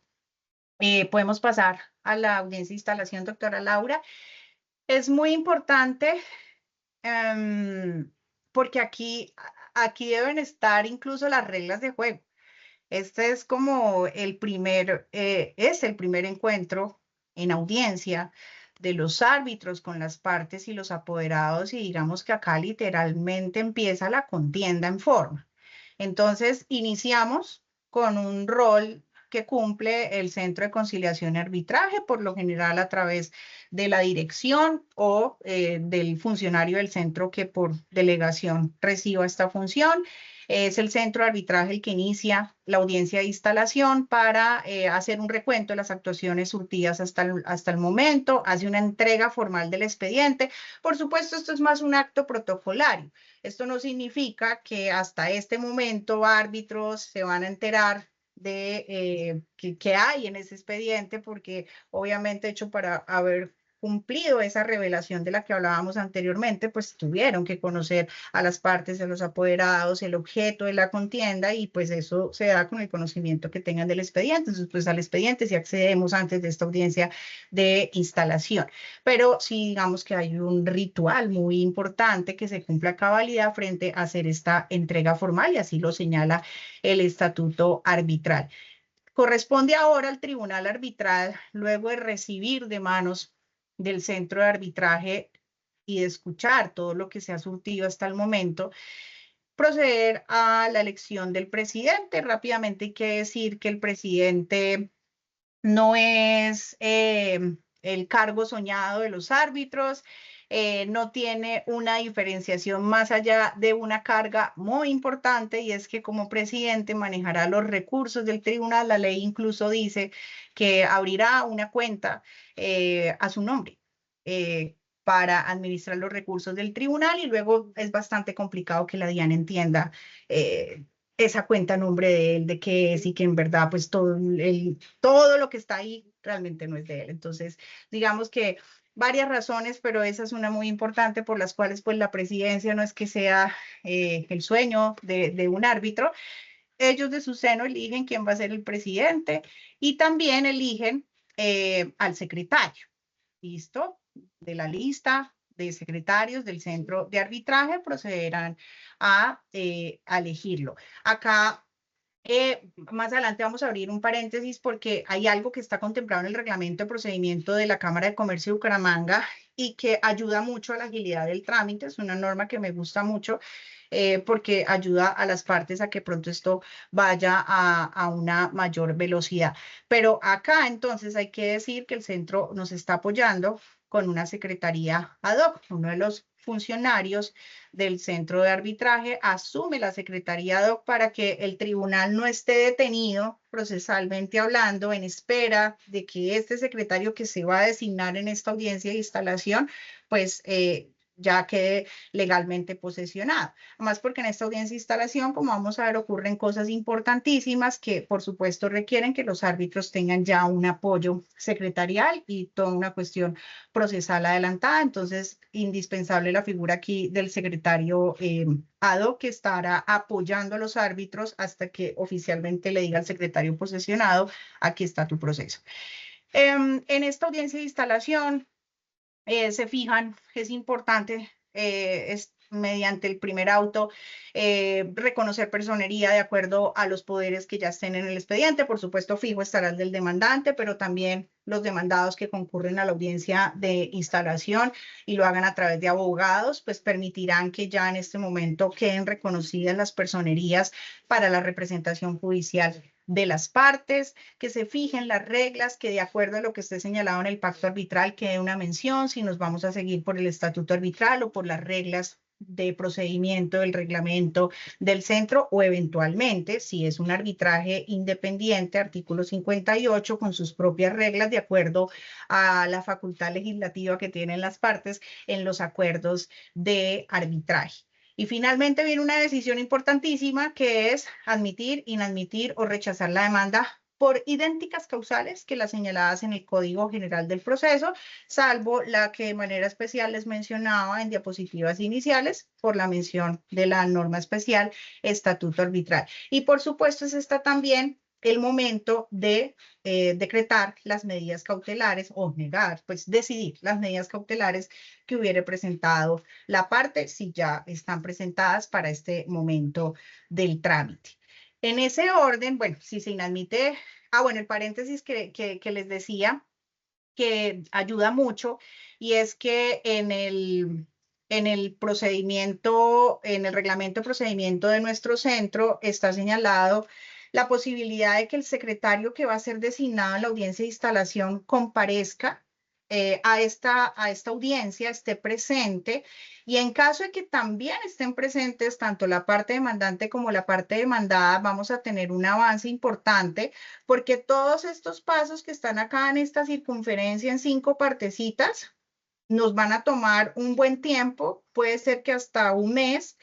Podemos pasar a la audiencia de instalación, doctora Laura. Es muy importante porque aquí deben estar incluso las reglas de juego. Este es como es el primer encuentro en audiencia de los árbitros con las partes y los apoderados, y digamos que acá literalmente empieza la contienda en forma. Entonces, iniciamos con un rol que cumple el Centro de Conciliación y Arbitraje, por lo general a través de la dirección o del funcionario del centro que por delegación reciba esta función. Es el centro de arbitraje el que inicia la audiencia de instalación para hacer un recuento de las actuaciones surtidas hasta el momento, hace una entrega formal del expediente. Por supuesto, esto es más un acto protocolario. Esto no significa que hasta este momento árbitros se van a enterar de qué hay en ese expediente, porque obviamente hecho para haber cumplido esa revelación de la que hablábamos anteriormente, pues tuvieron que conocer a las partes, a los apoderados, el objeto de la contienda, y pues eso se da con el conocimiento que tengan del expediente. Entonces, pues al expediente si accedemos antes de esta audiencia de instalación. Pero sí, digamos que hay un ritual muy importante que se cumpla a cabalidad frente a hacer esta entrega formal, y así lo señala el estatuto arbitral. Corresponde ahora al tribunal arbitral, luego de recibir de manos del centro de arbitraje y de escuchar todo lo que se ha surtido hasta el momento, proceder a la elección del presidente. Rápidamente hay que decir que el presidente no es el cargo soñado de los árbitros, no tiene una diferenciación más allá de una carga muy importante, y es que como presidente manejará los recursos del tribunal. La ley incluso dice que abrirá una cuenta a su nombre para administrar los recursos del tribunal, y luego es bastante complicado que la DIAN entienda esa cuenta a nombre de él, de qué es, y que en verdad pues todo lo que está ahí realmente no es de él. Entonces, digamos que varias razones, pero esa es una muy importante, por las cuales pues la presidencia no es que sea el sueño de un árbitro. Ellos de su seno eligen quién va a ser el presidente, y también eligen al secretario. ¿Listo? De la lista de secretarios del centro de arbitraje procederán a elegirlo. Acá más adelante vamos a abrir un paréntesis porque hay algo que está contemplado en el reglamento de procedimiento de la Cámara de Comercio de Bucaramanga y que ayuda mucho a la agilidad del trámite. Es una norma que me gusta mucho porque ayuda a las partes a que pronto esto vaya a una mayor velocidad. Pero acá entonces hay que decir que el centro nos está apoyando con una secretaría ad hoc. Uno de los funcionarios del centro de arbitraje asume la secretaría ad hoc para que el tribunal no esté detenido procesalmente hablando en espera de que este secretario que se va a designar en esta audiencia de instalación, pues ya quede legalmente posesionado. Además, porque en esta audiencia de instalación, como vamos a ver, ocurren cosas importantísimas que, por supuesto, requieren que los árbitros tengan ya un apoyo secretarial y toda una cuestión procesal adelantada. Entonces, indispensable la figura aquí del secretario ad hoc, que estará apoyando a los árbitros hasta que oficialmente le diga al secretario posesionado, aquí está tu proceso. En esta audiencia de instalación, se fijan, es importante, mediante el primer auto, reconocer personería de acuerdo a los poderes que ya estén en el expediente. Por supuesto, fijo estará el del demandante, pero también los demandados que concurren a la audiencia de instalación y lo hagan a través de abogados, pues permitirán que ya en este momento queden reconocidas las personerías para la representación judicial de las partes, que se fijen las reglas, que de acuerdo a lo que esté señalado en el pacto arbitral quede una mención, si nos vamos a seguir por el estatuto arbitral o por las reglas de procedimiento del reglamento del centro, o eventualmente, si es un arbitraje independiente, artículo 58, con sus propias reglas de acuerdo a la facultad legislativa que tienen las partes en los acuerdos de arbitraje. Y finalmente viene una decisión importantísima, que es admitir, inadmitir o rechazar la demanda por idénticas causales que las señaladas en el Código General del Proceso, salvo la que de manera especial les mencionaba en diapositivas iniciales, por la mención de la norma especial Estatuto Arbitral. Y por supuesto es esta también el momento de decretar las medidas cautelares o negar, pues decidir las medidas cautelares que hubiere presentado la parte, si ya están presentadas para este momento del trámite. En ese orden, bueno, si se inadmite, bueno, el paréntesis que les decía que ayuda mucho, y es que en el procedimiento, en el reglamento de procedimiento de nuestro centro está señalado la posibilidad de que el secretario que va a ser designado en la audiencia de instalación comparezca a esta audiencia, esté presente, y en caso de que también estén presentes tanto la parte demandante como la parte demandada, vamos a tener un avance importante, porque todos estos pasos que están acá en esta circunferencia en 5 partecitas nos van a tomar un buen tiempo, puede ser que hasta un mes.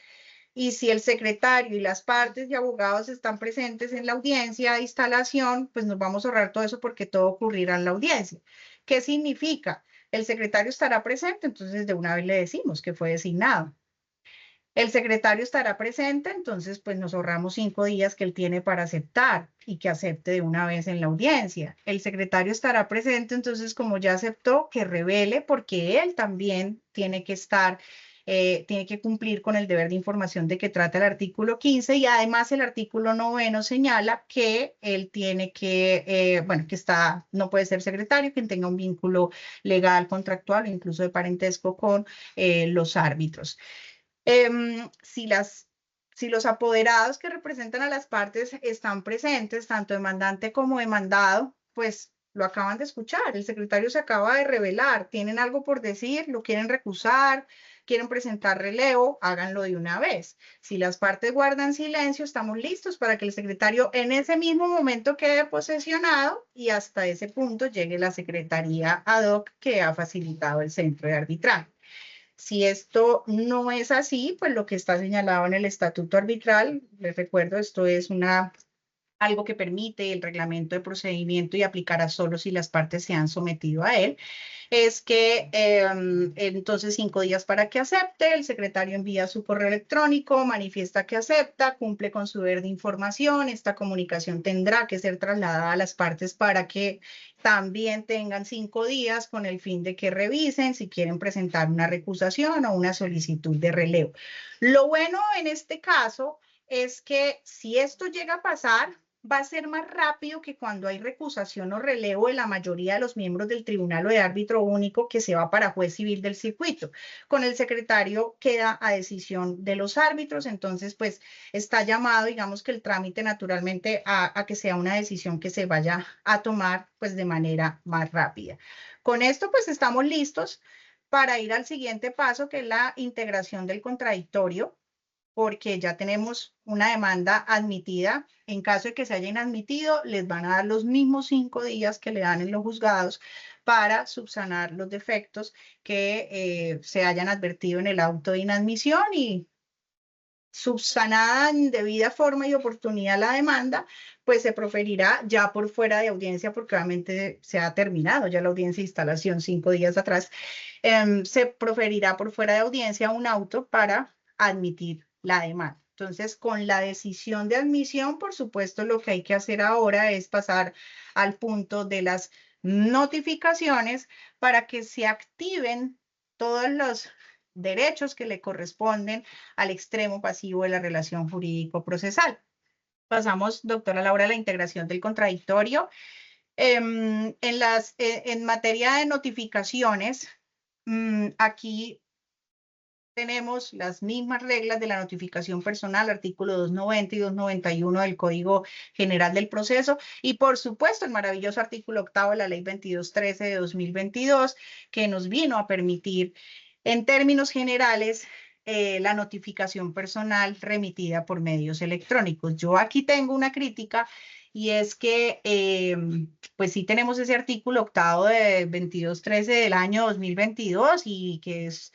Y si el secretario y las partes y abogados están presentes en la audiencia de instalación, pues nos vamos a ahorrar todo eso, porque todo ocurrirá en la audiencia. ¿Qué significa? El secretario estará presente, entonces de una vez le decimos que fue designado. El secretario estará presente, entonces pues nos ahorramos 5 días que él tiene para aceptar, y que acepte de una vez en la audiencia. El secretario estará presente, entonces como ya aceptó, que revele, porque él también tiene que estar, tiene que cumplir con el deber de información de que trata el artículo 15, y además el artículo 9 señala que él tiene que, bueno, que no puede ser secretario quien tenga un vínculo legal, contractual o incluso de parentesco con los árbitros. Si los apoderados que representan a las partes están presentes, tanto demandante como demandado, pues lo acaban de escuchar, el secretario se acaba de revelar, tienen algo por decir, lo quieren recusar, quieren presentar relevo, háganlo de una vez. Si las partes guardan silencio, estamos listos para que el secretario en ese mismo momento quede posesionado, y hasta ese punto llegue la secretaría ad hoc que ha facilitado el centro de arbitraje. Si esto no es así, pues lo que está señalado en el estatuto arbitral, les recuerdo, esto es algo que permite el reglamento de procedimiento y aplicará solo si las partes se han sometido a él, es que entonces 5 días para que acepte, el secretario envía su correo electrónico, manifiesta que acepta, cumple con su deber de información, esta comunicación tendrá que ser trasladada a las partes para que también tengan 5 días con el fin de que revisen si quieren presentar una recusación o una solicitud de relevo. Lo bueno en este caso es que si esto llega a pasar, va a ser más rápido que cuando hay recusación o relevo de la mayoría de los miembros del tribunal o de árbitro único que se va para juez civil del circuito. Con el secretario queda a decisión de los árbitros, entonces pues está llamado, digamos que el trámite naturalmente a que sea una decisión que se vaya a tomar pues de manera más rápida. Con esto pues estamos listos para ir al siguiente paso, que es la integración del contradictorio, porque ya tenemos una demanda admitida. En caso de que se hayan admitido, les van a dar los mismos 5 días que le dan en los juzgados para subsanar los defectos que se hayan advertido en el auto de inadmisión, y subsanada en debida forma y oportunidad la demanda, pues se proferirá ya por fuera de audiencia, porque obviamente se ha terminado ya la audiencia de instalación 5 días atrás, se proferirá por fuera de audiencia un auto para admitir la demanda. Entonces, con la decisión de admisión, por supuesto, lo que hay que hacer ahora es pasar al punto de las notificaciones para que se activen todos los derechos que le corresponden al extremo pasivo de la relación jurídico-procesal. Pasamos, doctora Laura, a la integración del contradictorio. En materia de notificaciones, aquí tenemos las mismas reglas de la notificación personal, artículo 290 y 291 del Código General del Proceso, y por supuesto el maravilloso artículo 8 de la Ley 2213 de 2022, que nos vino a permitir, en términos generales, la notificación personal remitida por medios electrónicos. Yo aquí tengo una crítica, y es que, pues sí tenemos ese artículo 8 de 2213 del año 2022, y que es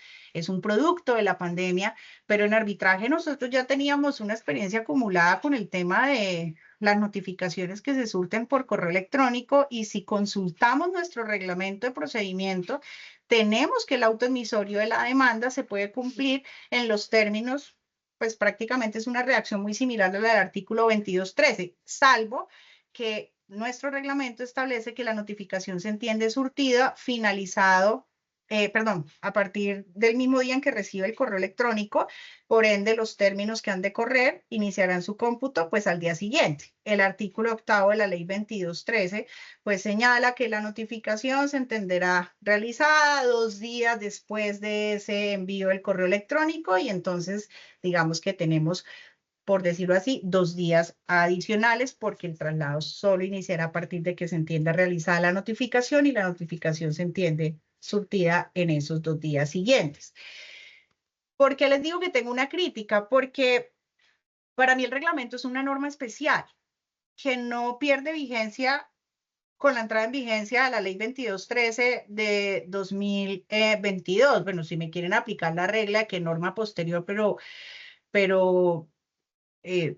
un producto de la pandemia, pero en arbitraje nosotros ya teníamos una experiencia acumulada con el tema de las notificaciones que se surten por correo electrónico, y si consultamos nuestro reglamento de procedimiento, tenemos que el auto emisorio de la demanda se puede cumplir en los términos, pues prácticamente es una redacción muy similar a la del artículo 2213, salvo que nuestro reglamento establece que la notificación se entiende surtida, finalizado, a partir del mismo día en que recibe el correo electrónico. Por ende, los términos que han de correr iniciarán su cómputo pues al día siguiente. El artículo 8 de la Ley 2213 pues señala que la notificación se entenderá realizada 2 días después de ese envío del correo electrónico, y entonces digamos que tenemos, por decirlo así, 2 días adicionales, porque el traslado solo iniciará a partir de que se entienda realizada la notificación, y la notificación se entiende surtida en esos 2 días siguientes. ¿Por qué les digo que tengo una crítica? Porque para mí el reglamento es una norma especial que no pierde vigencia con la entrada en vigencia de la Ley 2213 de 2022. Bueno, si me quieren aplicar la regla de que norma posterior, pero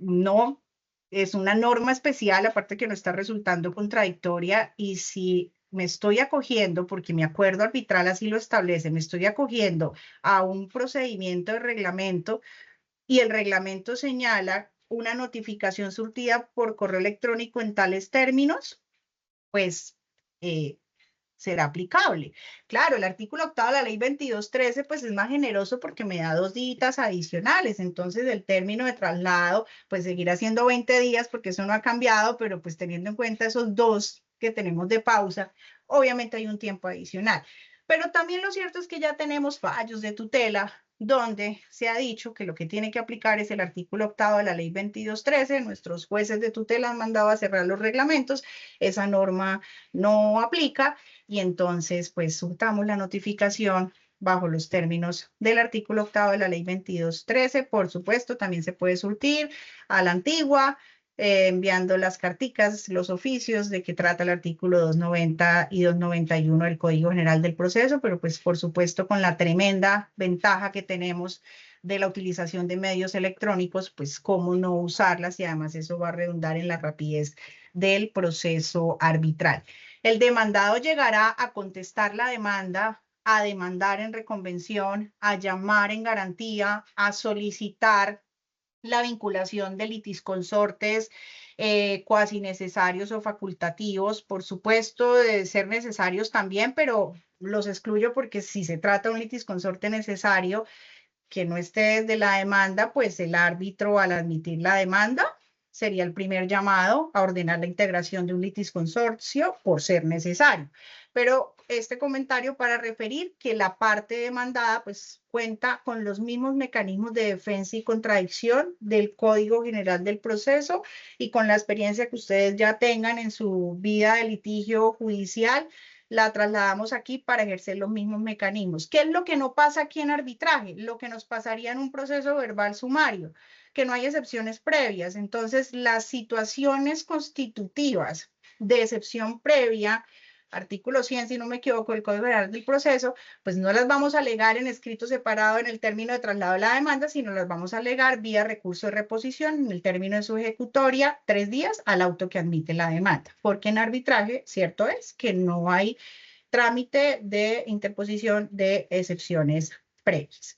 no, es una norma especial, aparte que no está resultando contradictoria, y si me estoy acogiendo, porque mi acuerdo arbitral así lo establece, me estoy acogiendo a un procedimiento de reglamento, y el reglamento señala una notificación surtida por correo electrónico en tales términos, pues será aplicable. Claro, el artículo 8 de la Ley 2213 pues es más generoso porque me da 2 días adicionales, entonces el término de traslado pues seguirá siendo 20 días, porque eso no ha cambiado, pero pues teniendo en cuenta esos 2 que tenemos de pausa, obviamente hay un tiempo adicional. Pero también lo cierto es que ya tenemos fallos de tutela donde se ha dicho que lo que tiene que aplicar es el artículo 8 de la Ley 2213. Nuestros jueces de tutela han mandado a cerrar los reglamentos, esa norma no aplica, y entonces pues surtamos la notificación bajo los términos del artículo 8 de la Ley 2213. Por supuesto, también se puede surtir a la antigua, enviando las carticas, los oficios de que trata el artículo 290 y 291 del Código General del Proceso, pero pues por supuesto con la tremenda ventaja que tenemos de la utilización de medios electrónicos, pues cómo no usarlas, y además eso va a redundar en la rapidez del proceso arbitral. El demandado llegará a contestar la demanda, a demandar en reconvención, a llamar en garantía, a solicitar la vinculación de litisconsortes cuasi necesarios o facultativos, por supuesto, de ser necesarios también, pero los excluyo porque si se trata de un litisconsorte necesario que no esté desde la demanda, pues el árbitro, al admitir la demanda, sería el primer llamado a ordenar la integración de un litisconsorcio por ser necesario. Pero este comentario para referir que la parte demandada pues cuenta con los mismos mecanismos de defensa y contradicción del Código General del Proceso y con la experiencia que ustedes ya tengan en su vida de litigio judicial, la trasladamos aquí para ejercer los mismos mecanismos. ¿Qué es lo que no pasa aquí en arbitraje? Lo que nos pasaría en un proceso verbal sumario, que no hay excepciones previas. Entonces, las situaciones constitutivas de excepción previa, artículo 100, si no me equivoco, del Código General del Proceso, pues no las vamos a alegar en escrito separado en el término de traslado de la demanda, sino las vamos a alegar vía recurso de reposición en el término de su ejecutoria, 3 días al auto que admite la demanda. Porque en arbitraje, cierto es que no hay trámite de interposición de excepciones previas.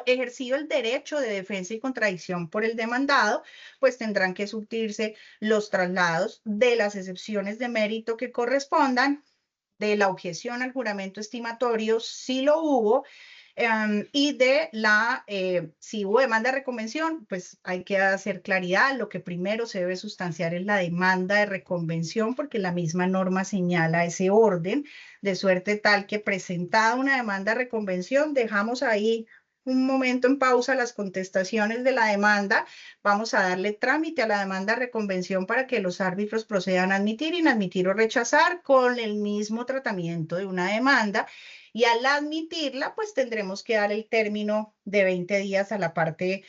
Ejercido el derecho de defensa y contradicción por el demandado, pues tendrán que surtirse los traslados de las excepciones de mérito que correspondan, de la objeción al juramento estimatorio, si lo hubo, y de si hubo demanda de reconvención, pues hay que hacer claridad. Lo que primero se debe sustanciar es la demanda de reconvención, porque la misma norma señala ese orden, de suerte tal que presentada una demanda de reconvención, dejamos ahí un momento en pausa las contestaciones de la demanda, vamos a darle trámite a la demanda de reconvención para que los árbitros procedan a admitir, inadmitir o rechazar con el mismo tratamiento de una demanda. Y al admitirla, pues tendremos que dar el término de 20 días a la parte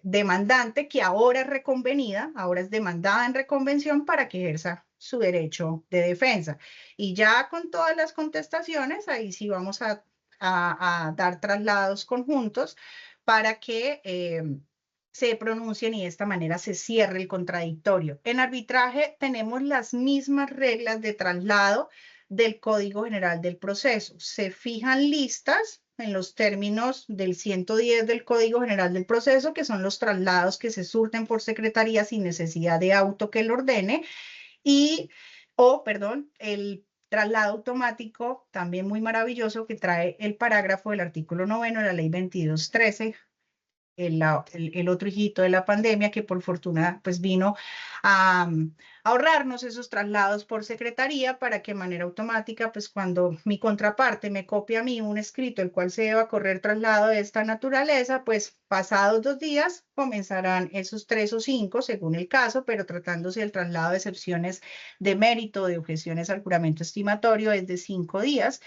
demandante, que ahora es reconvenida, ahora es demandada en reconvención para que ejerza su derecho de defensa. Y ya con todas las contestaciones, ahí sí vamos a dar traslados conjuntos para que se pronuncien y de esta manera se cierre el contradictorio. En arbitraje tenemos las mismas reglas de traslado del Código General del Proceso. Se fijan listas en los términos del 110 del Código General del Proceso, que son los traslados que se surten por secretaría sin necesidad de auto que lo ordene, el traslado automático, también muy maravilloso, que trae el parágrafo del artículo 9 de la ley 2213, el otro hijito de la pandemia, que por fortuna pues vino a ahorrarnos esos traslados por secretaría para que de manera automática, pues cuando mi contraparte me copia a mí un escrito el cual se deba correr traslado de esta naturaleza, pues pasados 2 días comenzarán esos 3 o 5 según el caso, pero tratándose del traslado de excepciones de mérito, de objeciones al juramento estimatorio, es de 5 días,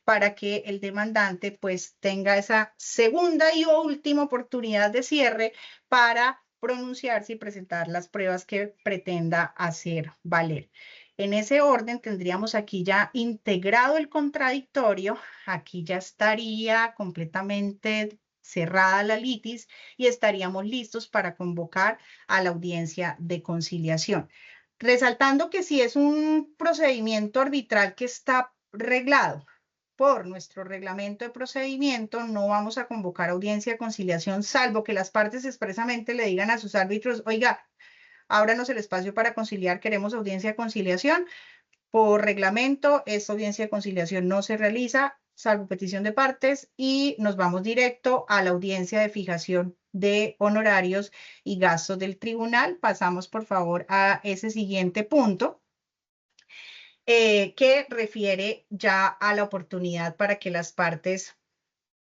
para que el demandante pues tenga esa segunda y última oportunidad de cierre para pronunciarse y presentar las pruebas que pretenda hacer valer. En ese orden tendríamos aquí ya integrado el contradictorio, aquí ya estaría completamente cerrada la litis y estaríamos listos para convocar a la audiencia de conciliación. Resaltando que si es un procedimiento arbitral que está reglado por nuestro reglamento de procedimiento, no vamos a convocar audiencia de conciliación, salvo que las partes expresamente le digan a sus árbitros, oiga, ábranos el espacio para conciliar, queremos audiencia de conciliación. Por reglamento, esta audiencia de conciliación no se realiza, salvo petición de partes, y nos vamos directo a la audiencia de fijación de honorarios y gastos del tribunal. Pasamos, por favor, a ese siguiente punto. Que refiere ya a la oportunidad para que las partes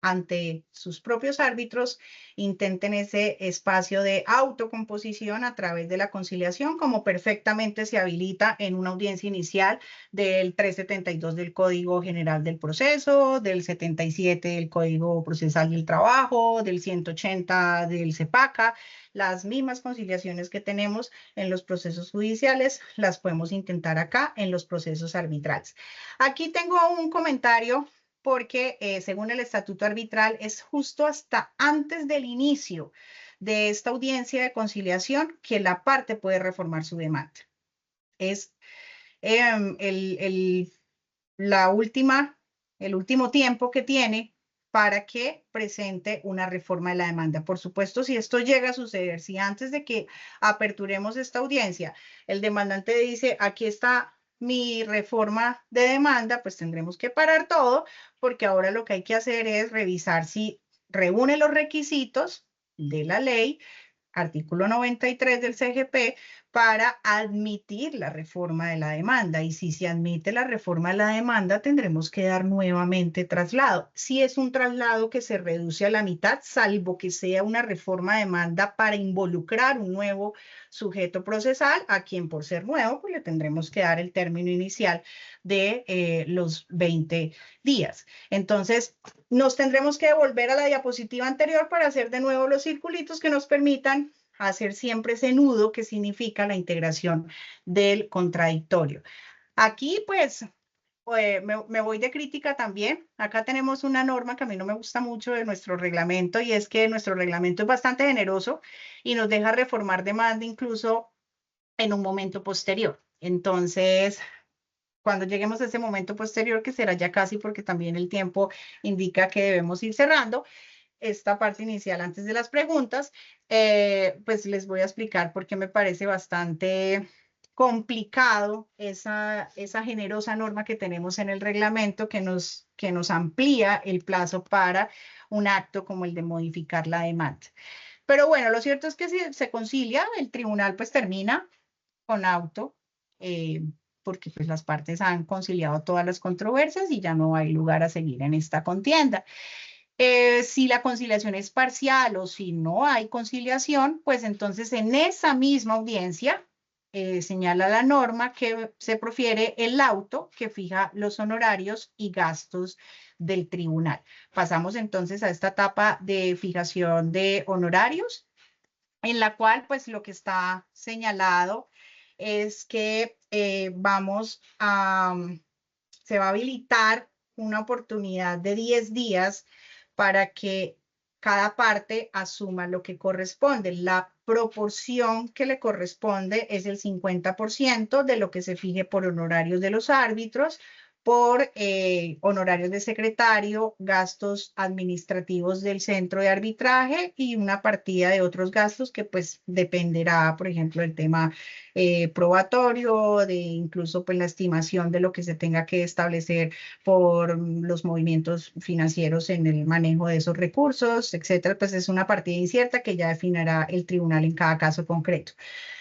ante sus propios árbitros intenten ese espacio de autocomposición a través de la conciliación, como perfectamente se habilita en una audiencia inicial del 372 del Código General del Proceso, del 77 del Código Procesal del Trabajo, del 180 del CEPACA. Las mismas conciliaciones que tenemos en los procesos judiciales las podemos intentar acá en los procesos arbitrales. Aquí tengo un comentario porque según el estatuto arbitral es justo hasta antes del inicio de esta audiencia de conciliación que la parte puede reformar su demanda. Es el último tiempo que tiene para que presente una reforma de la demanda. Por supuesto, si esto llega a suceder, si antes de que aperturemos esta audiencia, el demandante dice, aquí está mi reforma de demanda, pues tendremos que parar todo, porque ahora lo que hay que hacer es revisar si reúne los requisitos de la ley, artículo 93 del CGP, para admitir la reforma de la demanda. Y si se admite la reforma de la demanda, tendremos que dar nuevamente traslado. Si es un traslado que se reduce a la mitad, salvo que sea una reforma de demanda para involucrar un nuevo sujeto procesal, a quien por ser nuevo, pues le tendremos que dar el término inicial de los 20 días. Entonces, nos tendremos que volver a la diapositiva anterior para hacer de nuevo los circulitos que nos permitan hacer siempre ese nudo que significa la integración del contradictorio. Aquí, pues, me voy de crítica también. Acá tenemos una norma que a mí no me gusta mucho de nuestro reglamento, y es que nuestro reglamento es bastante generoso y nos deja reformar demanda incluso en un momento posterior. Entonces, cuando lleguemos a ese momento posterior, que será ya casi porque también el tiempo indica que debemos ir cerrando esta parte inicial antes de las preguntas, pues les voy a explicar por qué me parece bastante complicado esa generosa norma que tenemos en el reglamento que nos amplía el plazo para un acto como el de modificar la demanda. Pero bueno, lo cierto es que si se concilia, el tribunal pues termina con auto, porque pues las partes han conciliado todas las controversias y ya no hay lugar a seguir en esta contienda. Si la conciliación es parcial o si no hay conciliación, pues entonces en esa misma audiencia señala la norma que se profiere el auto que fija los honorarios y gastos del tribunal. Pasamos entonces a esta etapa de fijación de honorarios, en la cual pues lo que está señalado es que se va a habilitar una oportunidad de 10 días para que cada parte asuma lo que corresponde. La proporción que le corresponde es el 50% de lo que se fije por honorarios de los árbitros, por honorarios de secretario, gastos administrativos del centro de arbitraje y una partida de otros gastos que pues dependerá, por ejemplo, del tema probatorio, de incluso pues la estimación de lo que se tenga que establecer por los movimientos financieros en el manejo de esos recursos, etcétera. Pues es una partida incierta que ya definirá el tribunal en cada caso concreto.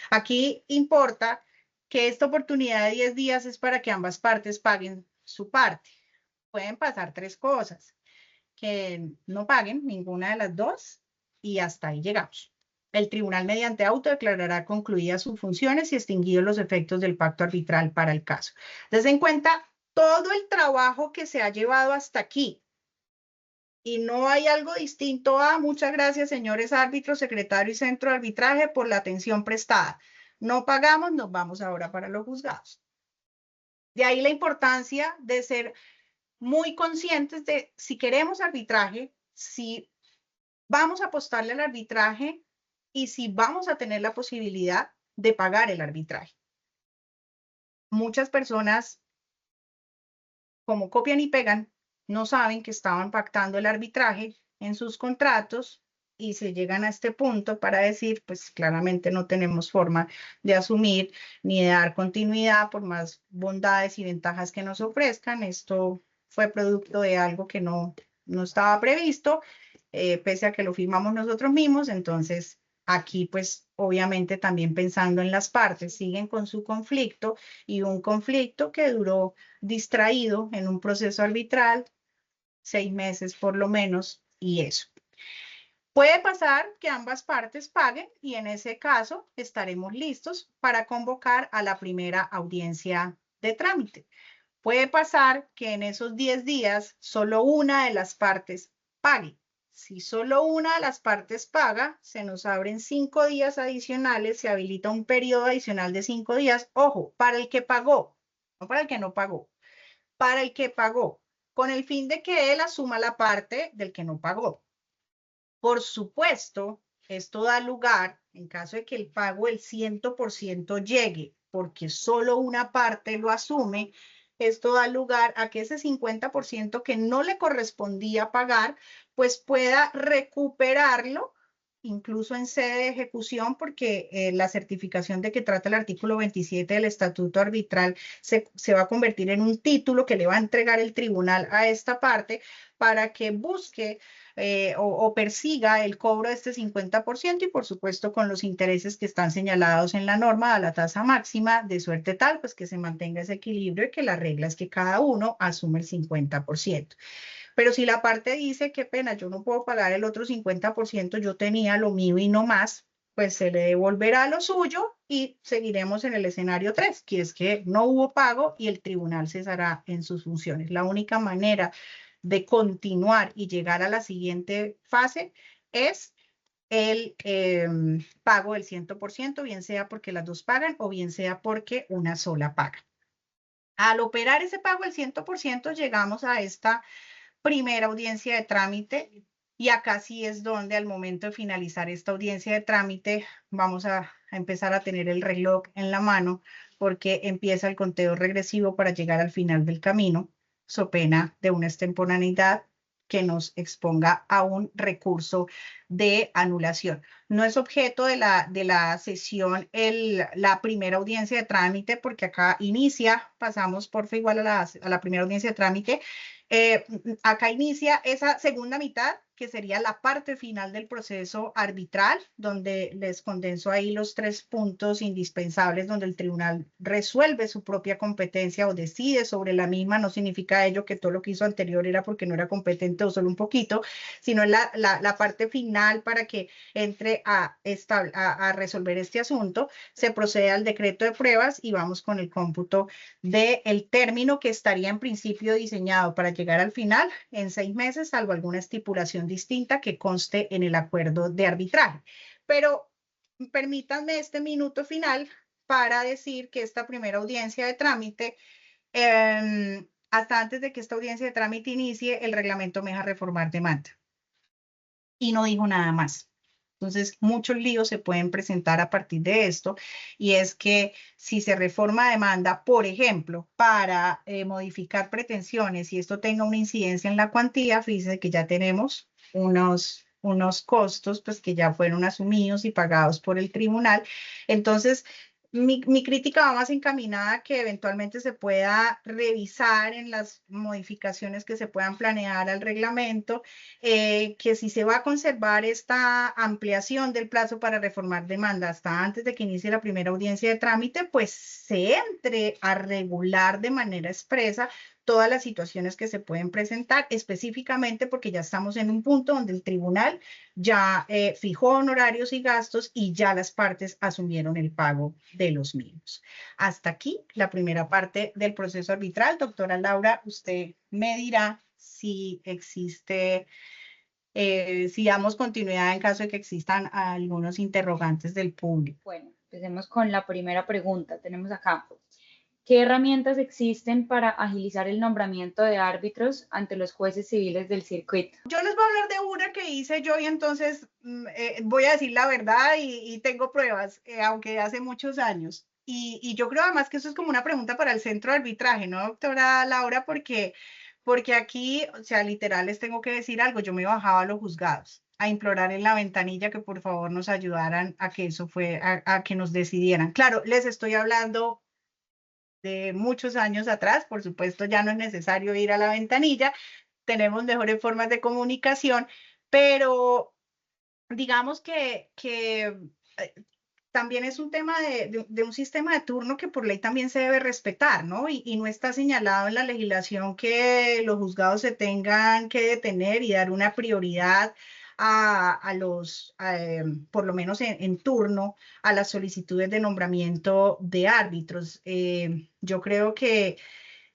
Aquí importa que esta oportunidad de 10 días es para que ambas partes paguen su parte. Pueden pasar tres cosas: que no paguen ninguna de las dos y hasta ahí llegamos. El tribunal mediante auto declarará concluidas sus funciones y extinguidos los efectos del pacto arbitral para el caso. Desde en cuenta todo el trabajo que se ha llevado hasta aquí. Y no hay algo distinto a muchas gracias, señores árbitros, secretario y centro de arbitraje, por la atención prestada. No pagamos, nos vamos ahora para los juzgados. De ahí la importancia de ser muy conscientes de si queremos arbitraje, si vamos a apostarle al arbitraje y si vamos a tener la posibilidad de pagar el arbitraje. Muchas personas, como copian y pegan, no saben que estaban pactando el arbitraje en sus contratos y se llegan a este punto para decir, pues claramente no tenemos forma de asumir ni de dar continuidad por más bondades y ventajas que nos ofrezcan. Esto fue producto de algo que no estaba previsto, pese a que lo firmamos nosotros mismos. Entonces, aquí pues obviamente también pensando en las partes, siguen con su conflicto, y un conflicto que duró distraído en un proceso arbitral 6 meses por lo menos, y eso. Puede pasar que ambas partes paguen y en ese caso estaremos listos para convocar a la primera audiencia de trámite. Puede pasar que en esos 10 días solo una de las partes pague. Si solo una de las partes paga, se nos abren 5 días adicionales, se habilita un periodo adicional de 5 días, ojo, para el que pagó, no para el que no pagó, para el que pagó, con el fin de que él asuma la parte del que no pagó. Por supuesto, esto da lugar, en caso de que el pago del 100% llegue, porque solo una parte lo asume, esto da lugar a que ese 50% que no le correspondía pagar, pues pueda recuperarlo incluso en sede de ejecución, porque la certificación de que trata el artículo 27 del Estatuto Arbitral se va a convertir en un título que le va a entregar el tribunal a esta parte para que busque o persiga el cobro de este 50% y por supuesto con los intereses que están señalados en la norma a la tasa máxima, de suerte tal pues que se mantenga ese equilibrio y que la regla es que cada uno asume el 50%. Pero si la parte dice, qué pena, yo no puedo pagar el otro 50%, yo tenía lo mío y no más, pues se le devolverá lo suyo y seguiremos en el escenario 3, que es que no hubo pago y el tribunal cesará en sus funciones. La única manera de continuar y llegar a la siguiente fase es el pago del 100%, bien sea porque las dos pagan o bien sea porque una sola paga. Al operar ese pago del 100%, llegamos a esta primera audiencia de trámite y acá sí es donde al momento de finalizar esta audiencia de trámite vamos a empezar a tener el reloj en la mano porque empieza el conteo regresivo para llegar al final del camino, so pena de una extemporaneidad que nos exponga a un recurso de anulación. No es objeto de la sesión la primera audiencia de trámite porque acá inicia, pasamos porfa igual a la primera audiencia de trámite, acá inicia esa segunda mitad, que sería la parte final del proceso arbitral, donde les condenso ahí los 3 puntos indispensables, donde el tribunal resuelve su propia competencia o decide sobre la misma. No significa ello que todo lo que hizo anterior era porque no era competente o solo un poquito, sino la parte final para que entre a resolver este asunto. Se procede al decreto de pruebas y vamos con el cómputo del término que estaría en principio diseñado para llegar al final en 6 meses, salvo alguna estipulación distinta que conste en el acuerdo de arbitraje. Pero permítanme este minuto final para decir que esta primera audiencia de trámite, hasta antes de que esta audiencia de trámite inicie, el reglamento me deja reformar demanda. Y no dijo nada más. Entonces, muchos líos se pueden presentar a partir de esto, y es que si se reforma demanda, por ejemplo, para modificar pretensiones y esto tenga una incidencia en la cuantía, fíjense que ya tenemos unos costos pues, que ya fueron asumidos y pagados por el tribunal. Entonces, mi crítica va más encaminada a que eventualmente se pueda revisar en las modificaciones que se puedan planear al reglamento, que si se va a conservar esta ampliación del plazo para reformar demanda hasta antes de que inicie la primera audiencia de trámite, pues se entre a regular de manera expresa todas las situaciones que se pueden presentar, específicamente porque ya estamos en un punto donde el tribunal ya fijó honorarios y gastos y ya las partes asumieron el pago de los mismos. Hasta aquí la primera parte del proceso arbitral. Doctora Laura, usted me dirá si existe, si damos continuidad en caso de que existan algunos interrogantes del público. Bueno, empecemos con la primera pregunta. Tenemos acá. ¿Qué herramientas existen para agilizar el nombramiento de árbitros ante los jueces civiles del circuito? Yo les voy a hablar de una que hice yo y entonces voy a decir la verdad y tengo pruebas, aunque hace muchos años. Y yo creo además que eso es como una pregunta para el centro de arbitraje, ¿no, doctora Laura? Porque aquí, o sea, literal les tengo que decir algo. Yo me bajaba a los juzgados a implorar en la ventanilla que por favor nos ayudaran a que eso fue, a que nos decidieran. Claro, les estoy hablando de muchos años atrás, por supuesto ya no es necesario ir a la ventanilla, tenemos mejores formas de comunicación, pero digamos que también es un tema de un sistema de turno que por ley también se debe respetar, ¿no? Y no está señalado en la legislación que los juzgados se tengan que detener y dar una prioridad por lo menos en turno, a las solicitudes de nombramiento de árbitros. Yo creo que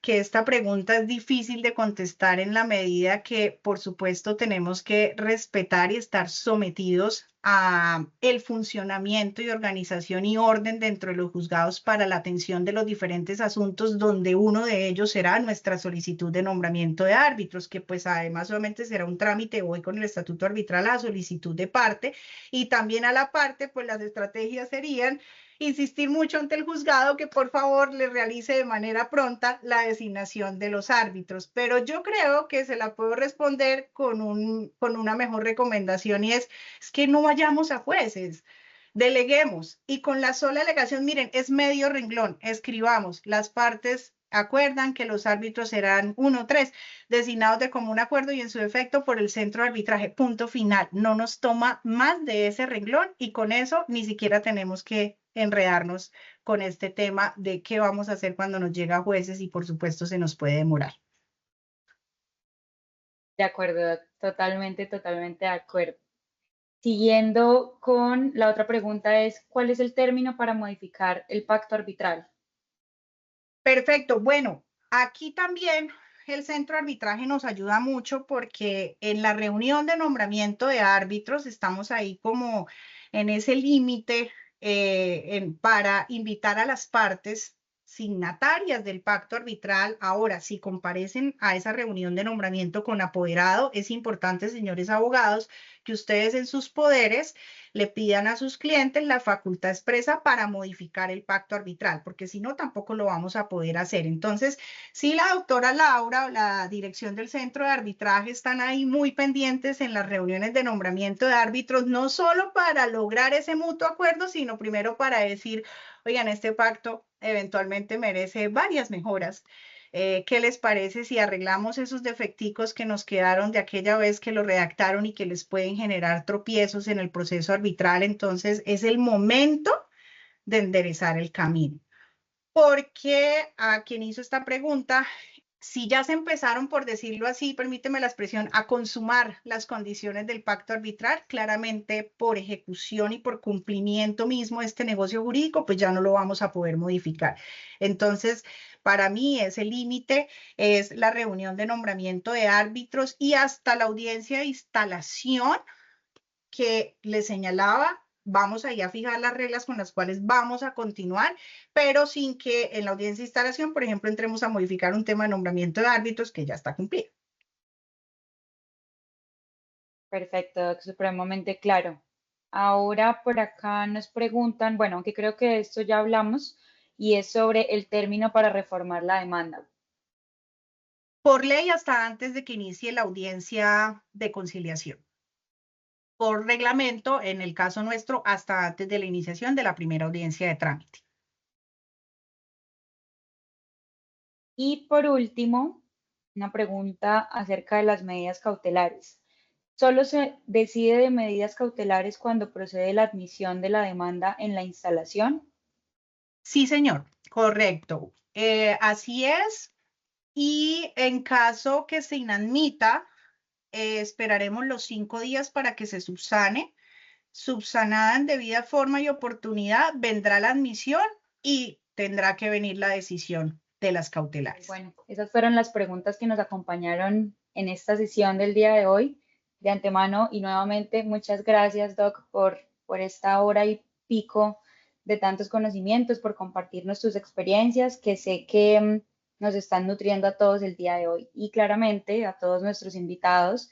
esta pregunta es difícil de contestar en la medida que, por supuesto, tenemos que respetar y estar sometidos a el funcionamiento y organización y orden dentro de los juzgados para la atención de los diferentes asuntos, donde uno de ellos será nuestra solicitud de nombramiento de árbitros, que pues además solamente será un trámite hoy con el estatuto arbitral a solicitud de parte, y también a la parte, pues las estrategias serían insistir mucho ante el juzgado que por favor le realice de manera pronta la designación de los árbitros. Pero yo creo que se la puedo responder con una mejor recomendación y es que no vayamos a jueces. Deleguemos y con la sola delegación, miren, es medio renglón, escribamos, las partes acuerdan que los árbitros serán uno, tres, designados de común acuerdo y en su efecto por el centro de arbitraje, punto final. No nos toma más de ese renglón y con eso ni siquiera tenemos que enredarnos con este tema de qué vamos a hacer cuando nos llega a jueces y por supuesto se nos puede demorar. De acuerdo, totalmente, totalmente de acuerdo. Siguiendo con la otra pregunta es, ¿cuál es el término para modificar el pacto arbitral? Perfecto. Bueno, aquí también el centro de arbitraje nos ayuda mucho porque en la reunión de nombramiento de árbitros estamos ahí como en ese límite para invitar a las partes signatarias del pacto arbitral. Ahora, si comparecen a esa reunión de nombramiento con apoderado, es importante, señores abogados, que ustedes en sus poderes le pidan a sus clientes la facultad expresa para modificar el pacto arbitral, porque si no, tampoco lo vamos a poder hacer. Entonces, sí, la doctora Laura o la dirección del centro de arbitraje están ahí muy pendientes en las reuniones de nombramiento de árbitros, no solo para lograr ese mutuo acuerdo, sino primero para decir, oigan, este pacto eventualmente merece varias mejoras. ¿Qué les parece si arreglamos esos defecticos que nos quedaron de aquella vez que lo redactaron y que les pueden generar tropiezos en el proceso arbitral? Entonces, es el momento de enderezar el camino. Porque a quien hizo esta pregunta, si ya se empezaron, por decirlo así, permíteme la expresión, a consumar las condiciones del pacto arbitral, claramente por ejecución y por cumplimiento mismo de este negocio jurídico, pues ya no lo vamos a poder modificar. Entonces, para mí ese límite es la reunión de nombramiento de árbitros y hasta la audiencia de instalación que le señalaba, vamos ahí a fijar las reglas con las cuales vamos a continuar, pero sin que en la audiencia de instalación, por ejemplo, entremos a modificar un tema de nombramiento de árbitros que ya está cumplido. Perfecto, supremamente claro. Ahora por acá nos preguntan, bueno, aunque creo que de esto ya hablamos, y es sobre el término para reformar la demanda. Por ley, hasta antes de que inicie la audiencia de conciliación. Por reglamento, en el caso nuestro, hasta antes de la iniciación de la primera audiencia de trámite. Y por último, una pregunta acerca de las medidas cautelares. ¿Solo se decide de medidas cautelares cuando procede la admisión de la demanda en la instalación? Sí, señor, correcto. Así es. Y en caso que se inadmita, esperaremos los 5 días para que se subsane. Subsanada en debida forma y oportunidad, vendrá la admisión y tendrá que venir la decisión de las cautelares. Bueno, esas fueron las preguntas que nos acompañaron en esta sesión del día de hoy. De antemano y nuevamente, muchas gracias, Doc, por esta hora y pico de tantos conocimientos, por compartirnos tus experiencias, que sé que nos están nutriendo a todos el día de hoy. Y claramente a todos nuestros invitados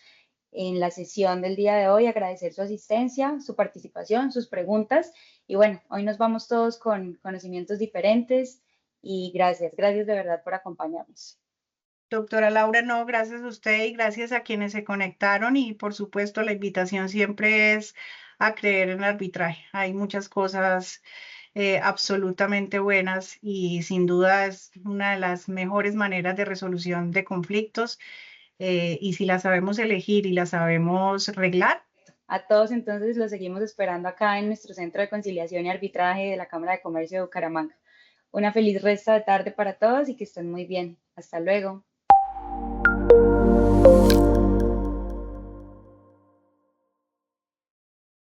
en la sesión del día de hoy, agradecer su asistencia, su participación, sus preguntas. Y bueno, hoy nos vamos todos con conocimientos diferentes y gracias, gracias de verdad por acompañarnos. Doctora Laura, no, gracias a usted y gracias a quienes se conectaron y por supuesto la invitación siempre es a creer en el arbitraje. Hay muchas cosas absolutamente buenas y sin duda es una de las mejores maneras de resolución de conflictos y si la sabemos elegir y la sabemos reglar. A todos entonces los seguimos esperando acá en nuestro Centro de Conciliación y Arbitraje de la Cámara de Comercio de Bucaramanga. Una feliz resto de tarde para todos y que estén muy bien. Hasta luego.